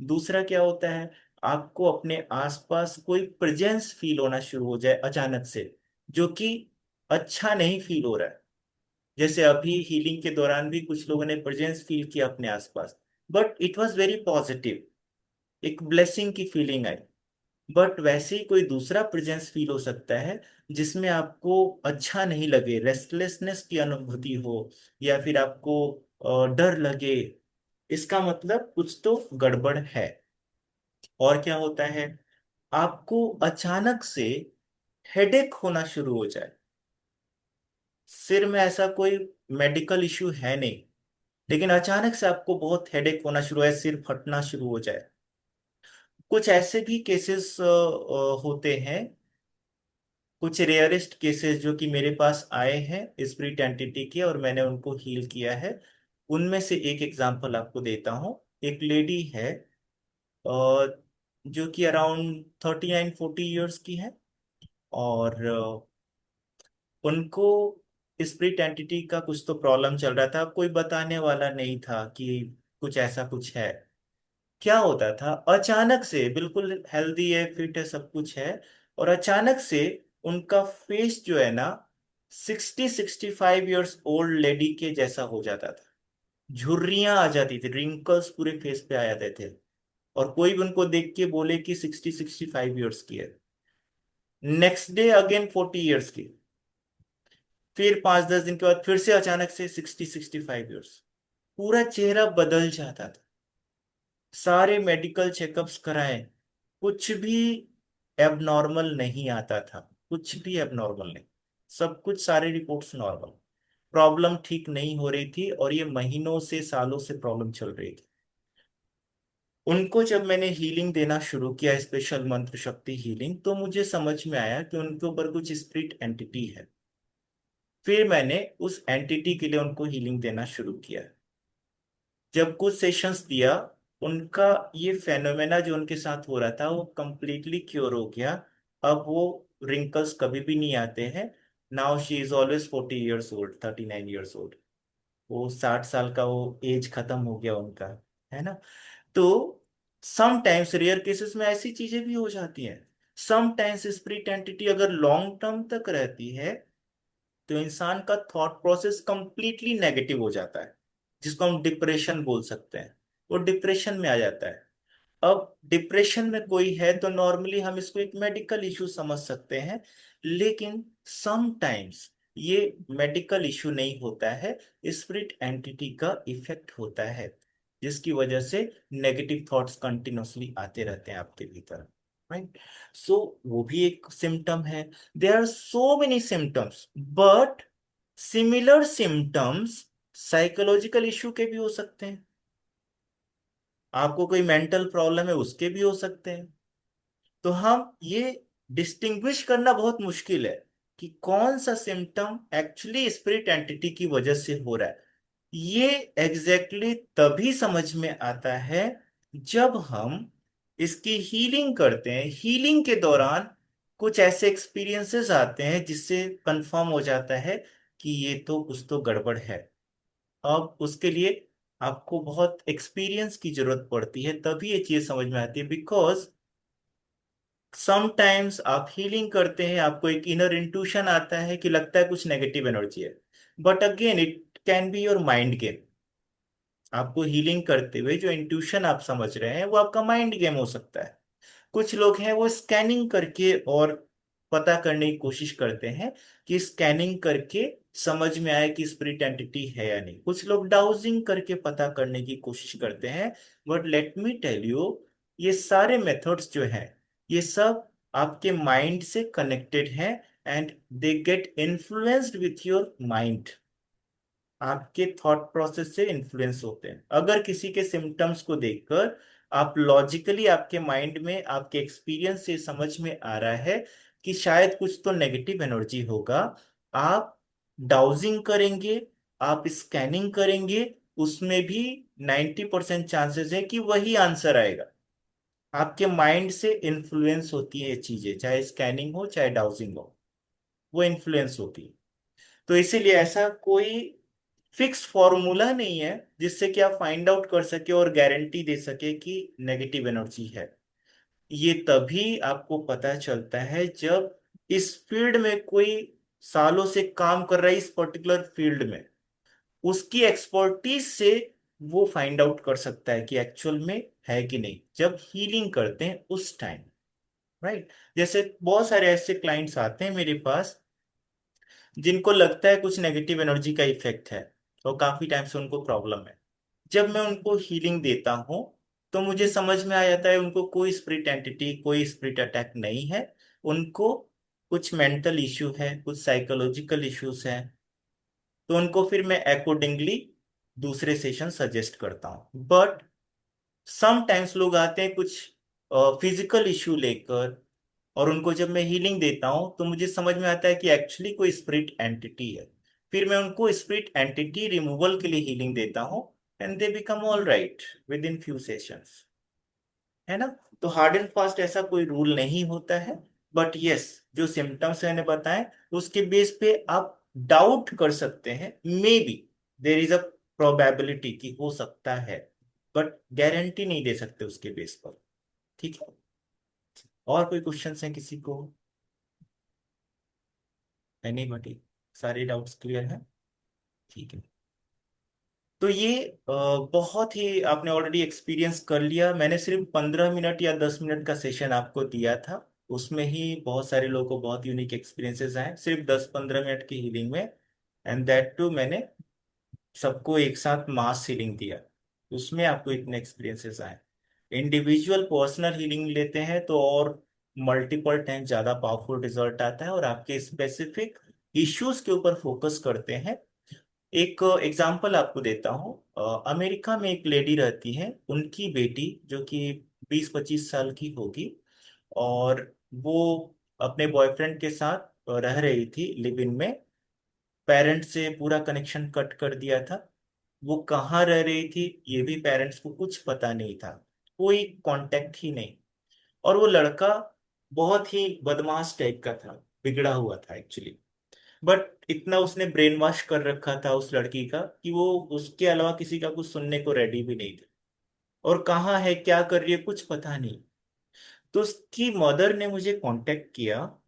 दूसरा क्या होता है, आपको अपने आसपास कोई प्रेजेंस फील होना शुरू हो जाए अचानक से, जो कि अच्छा नहीं फील हो रहा है। जैसे अभी हीलिंग के दौरान भी कुछ लोगों ने प्रेजेंस फील किया अपने आसपास, but it was very positive, एक ब्लेसिंग की फीलिंग आई। बट वैसे ही कोई दूसरा प्रेजेंस फील हो सकता है जिसमें आपको अच्छा नहीं लगे, रेस्टलेसनेस की अनुभूति हो, या फिर आपको डर लगे। इसका मतलब कुछ तो गड़बड़ है। और क्या होता है, आपको अचानक से हेडेक होना शुरू हो जाए। सिर में ऐसा कोई मेडिकल इश्यू है नहीं, लेकिन अचानक से आपको बहुत हेडेक होना शुरू है, सिर फटना शुरू हो जाए। कुछ ऐसे भी केसेस होते हैं, कुछ रेयरेस्ट केसेस जो कि मेरे पास आए हैं स्पिरिट एंटिटी के, और मैंने उनको हील किया है। उनमें से एक एग्जांपल आपको देता हूँ। एक लेडी है जो कि अराउंड 39-40 ईयर्स की है, और उनको स्पिरिट एंटिटी का कुछ तो प्रॉब्लम चल रहा था। कोई बताने वाला नहीं था कि कुछ ऐसा कुछ है। क्या होता था, अचानक से बिल्कुल हेल्दी है, फिट है, सब कुछ है, और अचानक से उनका फेस जो है ना 60-65 ईयर्स ओल्ड लेडी के जैसा हो जाता था। झुर्रियां आ जाती थी, रिंकल्स पूरे फेस पे आ जाते थे, और कोई भी उनको देख के बोले कि 60-65 ईयर्स की है। नेक्स्ट डे अगेन 40 ईयर्स की, फिर 5-10 दिन के बाद फिर से अचानक से 60-65 ईयर्स। पूरा चेहरा बदल जाता था। सारे मेडिकल चेकअप्स कराए, कुछ भी एबनॉर्मल नहीं आता था, कुछ भी एबनॉर्मल नहीं। सब कुछ, सारे रिपोर्ट्स नॉर्मल। प्रॉब्लम ठीक नहीं हो रही थी, और ये महीनों से सालों से प्रॉब्लम चल रही थी। उनको जब मैंने हीलिंग देना शुरू किया, स्पेशल मंत्र शक्ति हीलिंग, तो मुझे समझ में आया कि उनके ऊपर कुछ स्पिरिट एंटिटी है। फिर मैंने उस एंटिटी के लिए उनको हीलिंग देना शुरू किया। जब कुछ सेशंस दिया, उनका ये फेनोमेना जो उनके साथ हो रहा था वो कंप्लीटली क्योर हो गया। अब वो रिंकल्स कभी भी नहीं आते हैं। Now she is always 40 years old, 39 years old. वो 60 साल का वो एज खत्म हो गया उनका, है ना। तो समटाइम्स रेयर केसेस में ऐसी चीजें भी हो जाती हैं। समटाइम्स स्पिरिट एंटिटी अगर लॉन्ग टर्म तक रहती है, तो इंसान का थॉट प्रोसेस कंप्लीटली नेगेटिव हो जाता है, जिसको हम डिप्रेशन बोल सकते हैं। वो डिप्रेशन में आ जाता है। अब डिप्रेशन में कोई है तो नॉर्मली हम इसको एक मेडिकल इशू समझ सकते हैं, लेकिन समटाइम्स ये मेडिकल इशू नहीं होता है, स्पिरिट एंटिटी का इफेक्ट होता है, जिसकी वजह से नेगेटिव थॉट्स कंटिन्यूअसली आते रहते हैं आपके भीतर। राइट। सो वो भी एक सिम्टम है। There are so many symptoms, but similar symptoms psychological issue के भी हो सकते हैं। आपको कोई मेंटल प्रॉब्लम है, उसके भी हो सकते हैं। तो हम ये डिस्टिंग्विश करना बहुत मुश्किल है कि कौन सा सिम्टम एक्चुअली स्पिरिट एंटिटी की वजह से हो रहा है। ये एग्जैक्टली तभी समझ में आता है जब हम इसकी हीलिंग करते हैं। हीलिंग के दौरान कुछ ऐसे एक्सपीरियंसेस आते हैं जिससे कंफर्म हो जाता है कि ये तो कुछ तो गड़बड़ है। अब उसके लिए आपको बहुत एक्सपीरियंस की जरूरत पड़ती है, तभी ये चीज समझ में आती है। बिकॉज समटाइम्स आप हीलिंग करते हैं, आपको एक इनर इंट्यूशन आता है कि लगता है कुछ नेगेटिव एनर्जी है, but again it can be your mind game. आपको हीलिंग करते हुए जो इंट्यूशन आप समझ रहे हैं वो आपका माइंड गेम हो सकता है। कुछ लोग हैं वो स्कैनिंग करके और पता करने की कोशिश करते हैं कि स्कैनिंग करके समझ में आए कि स्पिरिट एंटिटी है या नहीं। कुछ लोग डाउजिंग करके पता करने की कोशिश करते हैं। But let me tell you, ये सारे मेथड्स जो हैं ये सब आपके माइंड से कनेक्टेड हैं, and they get influenced with your mind. आपके थॉट प्रोसेस से इन्फ्लुएंस होते हैं। अगर किसी के सिम्टम्स को देखकर आप लॉजिकली आपके माइंड में आपके एक्सपीरियंस से समझ में आ रहा है कि शायद कुछ तो नेगेटिव एनर्जी होगा, आप डाउजिंग करेंगे, आप स्कैनिंग करेंगे, उसमें भी 90% चांसेस है कि वही आंसर आएगा। आपके माइंड से इन्फ्लुएंस होती है ये चीजें, चाहे स्कैनिंग हो चाहे डाउजिंग हो, वो इन्फ्लुएंस होती है। तो इसीलिए ऐसा कोई फिक्स फॉर्मूला नहीं है जिससे कि आप फाइंड आउट कर सके और गारंटी दे सके कि नेगेटिव एनर्जी है। ये तभी आपको पता चलता है जब इस फील्ड में कोई सालों से काम कर रहा है, इस पर्टिकुलर फील्ड में उसकी एक्सपर्टीज से वो फाइंड आउट कर सकता है कि एक्चुअल में है कि नहीं, जब हीलिंग करते हैं उस टाइम। राइट। जैसे बहुत सारे ऐसे क्लाइंट्स आते हैं मेरे पास जिनको लगता है कुछ नेगेटिव एनर्जी का इफेक्ट है और काफी टाइम से उनको प्रॉब्लम है। जब मैं उनको हीलिंग देता हूँ तो मुझे समझ में आ जाता है उनको कोई स्पिरिट एंटिटी, कोई स्पिरिट अटैक नहीं है। उनको कुछ मेंटल इश्यू है, कुछ साइकोलॉजिकल इश्यूज हैं। तो उनको फिर मैं अकॉर्डिंगली दूसरे सेशन सजेस्ट करता हूँ। बट समटाइम्स लोग आते हैं कुछ फिजिकल इश्यू लेकर, और उनको जब मैं हीलिंग देता हूं तो मुझे समझ में आता है कि एक्चुअली कोई स्पिरिट एंटिटी है। फिर मैं उनको स्पिरिट एंटिटी रिमूवल के लिए हीलिंग देता हूं, and they become all right with in few sessions. है ना। तो हार्ड एंड फास्ट ऐसा कोई रूल नहीं होता है। बट यस, जो सिम्टम्स मैंने बताए उसके बेस पे आप डाउट कर सकते हैं, may be there is a probability कि हो सकता है, बट गारंटी नहीं दे सकते उसके बेस पर। ठीक है। और कोई क्वेश्चंस हैं किसी को? एनीबॉडी? सारे डाउट्स क्लियर हैं? ठीक है। तो ये बहुत ही आपने ऑलरेडी एक्सपीरियंस कर लिया। मैंने सिर्फ 15 मिनट या 10 मिनट का सेशन आपको दिया था, उसमें ही बहुत सारे लोगों को बहुत यूनिक एक्सपीरियंसेस आए सिर्फ 10-15 मिनट की हीलिंग में। एंड दैट टू मैंने सबको एक साथ मास हीलिंग दिया, उसमें आपको इतने एक्सपीरियंसेस आए। इंडिविजुअल पर्सनल हीलिंग लेते हैं तो और मल्टीपल टाइम ज्यादा पावरफुल रिजल्ट आता है, और आपके स्पेसिफिक इश्यूज के ऊपर फोकस करते हैं। एक एग्जांपल आपको देता हूँ। अमेरिका में एक लेडी रहती है, उनकी बेटी जो कि 20-25 साल की होगी, और वो अपने बॉयफ्रेंड के साथ रह रही थी लिव इन में। पेरेंट्स से पूरा कनेक्शन कट कर दिया था। वो कहाँ रह रही थी ये भी पेरेंट्स को कुछ पता नहीं था, कोई कांटेक्ट ही नहीं। और वो लड़का बहुत ही बदमाश टाइप का था, बिगड़ा हुआ था एक्चुअली। बट इतना उसने ब्रेन वॉश कर रखा था उस लड़की का कि वो उसके अलावा किसी का कुछ सुनने को रेडी भी नहीं थी, और कहाँ है क्या कर रही है कुछ पता नहीं। तो उसकी मदर ने मुझे कांटेक्ट किया,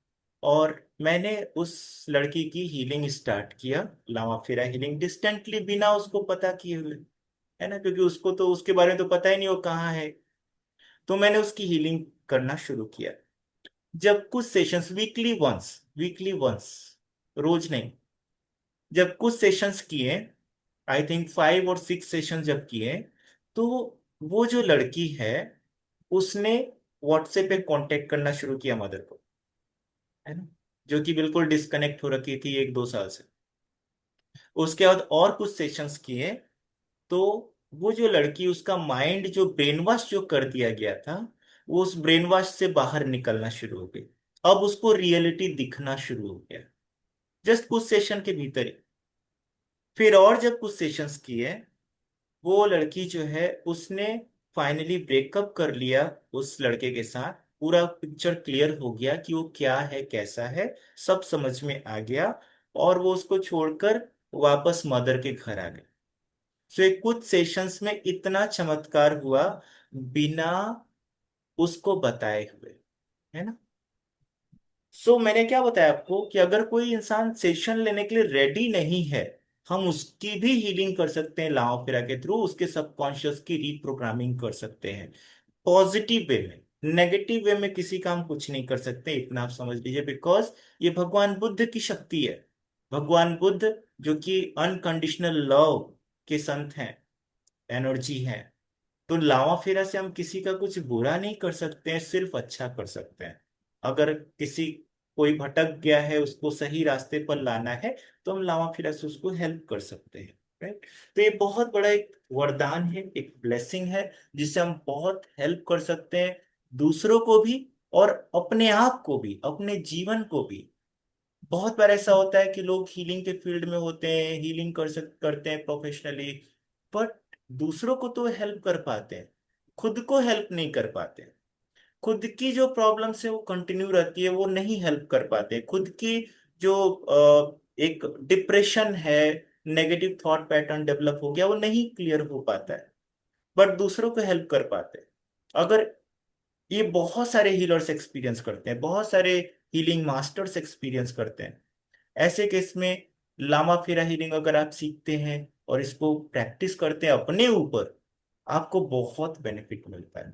और मैंने उस लड़की की हीलिंग स्टार्ट किया, लामा फेरा हीलिंग, डिस्टेंटली, बिना उसको पता किए हुए। है ना, क्योंकि उसको तो उसके बारे में तो पता ही नहीं वो कहाँ है। तो मैंने उसकी हीलिंग करना शुरू किया। जब कुछ सेशंस, वीकली वंस, रोज नहीं, जब कुछ सेशंस किए, आई थिंक 5 और 6 सेशन जब किए, तो वो जो लड़की है उसने व्हाट्सएप पे कांटेक्ट करना शुरू किया मदर को। है ना, जो कि बिल्कुल डिस्कनेक्ट हो रखी थी 1-2 साल से। उसके बाद और कुछ सेशंस किए, तो वो जो लड़की, उसका माइंड जो ब्रेन वॉश जो कर दिया गया था, वो उस ब्रेन वॉश से बाहर निकलना शुरू हो गई। अब उसको रियलिटी दिखना शुरू हो गया, जस्ट कुछ सेशन के भीतर ही। फिर और जब कुछ सेशंस किए, वो लड़की जो है उसने फाइनली ब्रेकअप कर लिया उस लड़के के साथ, पूरा पिक्चर क्लियर हो गया कि वो क्या है कैसा है, सब समझ में आ गया, और वो उसको छोड़कर वापस मदर के घर आ गए। सो ये कुछ सेशंस में इतना चमत्कार हुआ बिना उसको बताए हुए, है ना। सो मैंने क्या बताया आपको कि अगर कोई इंसान सेशन लेने के लिए रेडी नहीं है, हम उसकी भी हीलिंग कर सकते हैं लाओ फेरा के थ्रू, उसके सबकॉन्शियस की रीप्रोग्रामिंग कर सकते हैं पॉजिटिव वे में। नेगेटिव वे में किसी का हम कुछ नहीं कर सकते, इतना आप समझ लीजिए, बिकॉज ये भगवान बुद्ध की शक्ति है। भगवान बुद्ध जो कि अनकंडीशनल लव के संत हैं, एनर्जी हैं, तो लावा फेरा से हम किसी का कुछ बुरा नहीं कर सकते हैं, सिर्फ अच्छा कर सकते हैं। अगर किसी कोई भटक गया है, उसको सही रास्ते पर लाना है, तो हम लावा फेरा से उसको हेल्प कर सकते हैं, राइट। तो ये बहुत बड़ा एक वरदान है, एक ब्लेसिंग है, जिससे हम बहुत हेल्प कर सकते हैं दूसरों को भी, और अपने आप को भी, अपने जीवन को भी। बहुत बार ऐसा होता है कि लोग हीलिंग के फील्ड में होते हैं, हीलिंग करते हैं प्रोफेशनली, बट दूसरों को तो हेल्प कर पाते हैं, खुद को हेल्प नहीं कर पाते। खुद की जो प्रॉब्लम्स है वो कंटिन्यू रहती है, वो नहीं हेल्प कर पाते। खुद की जो एक डिप्रेशन है, नेगेटिव थॉट पैटर्न डेवलप हो गया, वो नहीं क्लियर हो पाता है, बट दूसरों को हेल्प कर पाते हैं। अगर ये बहुत सारे हीलर्स एक्सपीरियंस करते हैं, बहुत सारे हीलिंग मास्टर्स एक्सपीरियंस करते हैं। ऐसे केस में लामा फेरा हीलिंग अगर आप सीखते हैं और इसको प्रैक्टिस करते हैं अपने ऊपर, आपको बहुत बेनिफिट मिलता है।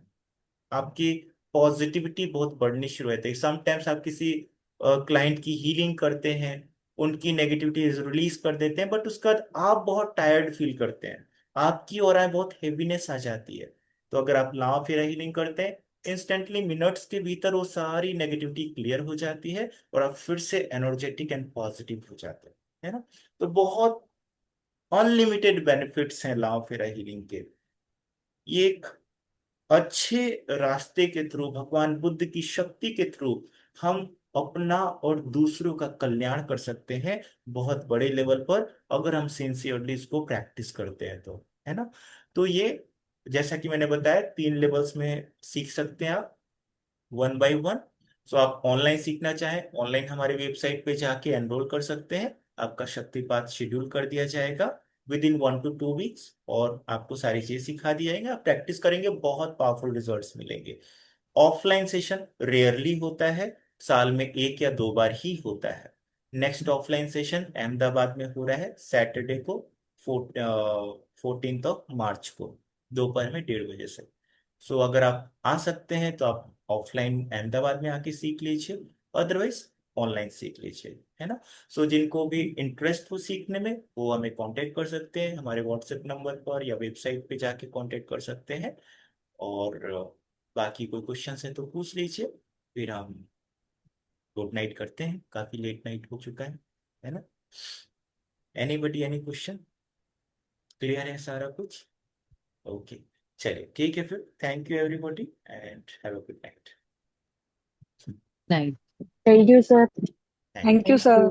आपकी पॉजिटिविटी बहुत बढ़नी शुरू होती है। समटाइम्स आप किसी क्लाइंट की हीलिंग करते हैं, उनकी नेगेटिविटी रिलीज कर देते हैं, बट उसके बाद आप बहुत टायर्ड फील करते हैं, आपकी और बहुत हेवीनेस आ जाती है। तो अगर आप लावा फेरा हीलिंग करते हैं, इंस्टेंटली मिनट्स के भीतर वो सारी नेगेटिविटी क्लियर हो जाती है, और आप फिर से एनर्जेटिक एंड पॉजिटिव हो जाते हैं, है ना। तो बहुत अनलिमिटेड बेनिफिट्स हैं लावा फेरा हीलिंग के। ये एक अच्छे रास्ते के थ्रू, भगवान बुद्ध की शक्ति के थ्रू, हम अपना और दूसरों का कल्याण कर सकते हैं बहुत बड़े लेवल पर, अगर हम सिंसियरली इसको प्रैक्टिस करते हैं तो, है ना। तो ये, जैसा कि मैंने बताया, 3 लेवल्स में सीख सकते हैं आप, 1 by 1। सो आप ऑनलाइन सीखना चाहें, ऑनलाइन हमारे वेबसाइट पे जाके एनरोल कर सकते हैं। आपका शक्तिपात शेड्यूल कर दिया जाएगा विद इन 1 to 2 weeks, और आपको सारी चीजें सिखा दी जाएंगे। आप प्रैक्टिस करेंगे, बहुत पावरफुल रिजल्ट्स मिलेंगे। ऑफलाइन सेशन रेयरली होता है, साल में 1 या 2 बार ही होता है। नेक्स्ट ऑफलाइन सेशन अहमदाबाद में हो रहा है सैटरडे को, 14 मार्च को, दोपहर में 1:30 बजे से। सो अगर आप आ सकते हैं तो आप ऑफलाइन अहमदाबाद में आके सीख लीजिए, अदरवाइज ऑनलाइन सीख लीजिए, है ना। सो जिनको भी इंटरेस्ट हो सीखने में, वो हमें कांटेक्ट कर सकते हैं हमारे व्हाट्सएप नंबर पर, या वेबसाइट पे जाके कांटेक्ट कर सकते हैं। और बाकी कोई क्वेश्चन है तो पूछ लीजिए, फिर हम गुड नाइट करते हैं, काफी लेट नाइट हो चुका है ना। Anybody, any question? क्लियर है सारा कुछ? ओके, चलिए ठीक है फिर। Thank you everybody and have a good night. Right. Thank you sir. Thank thank you sir.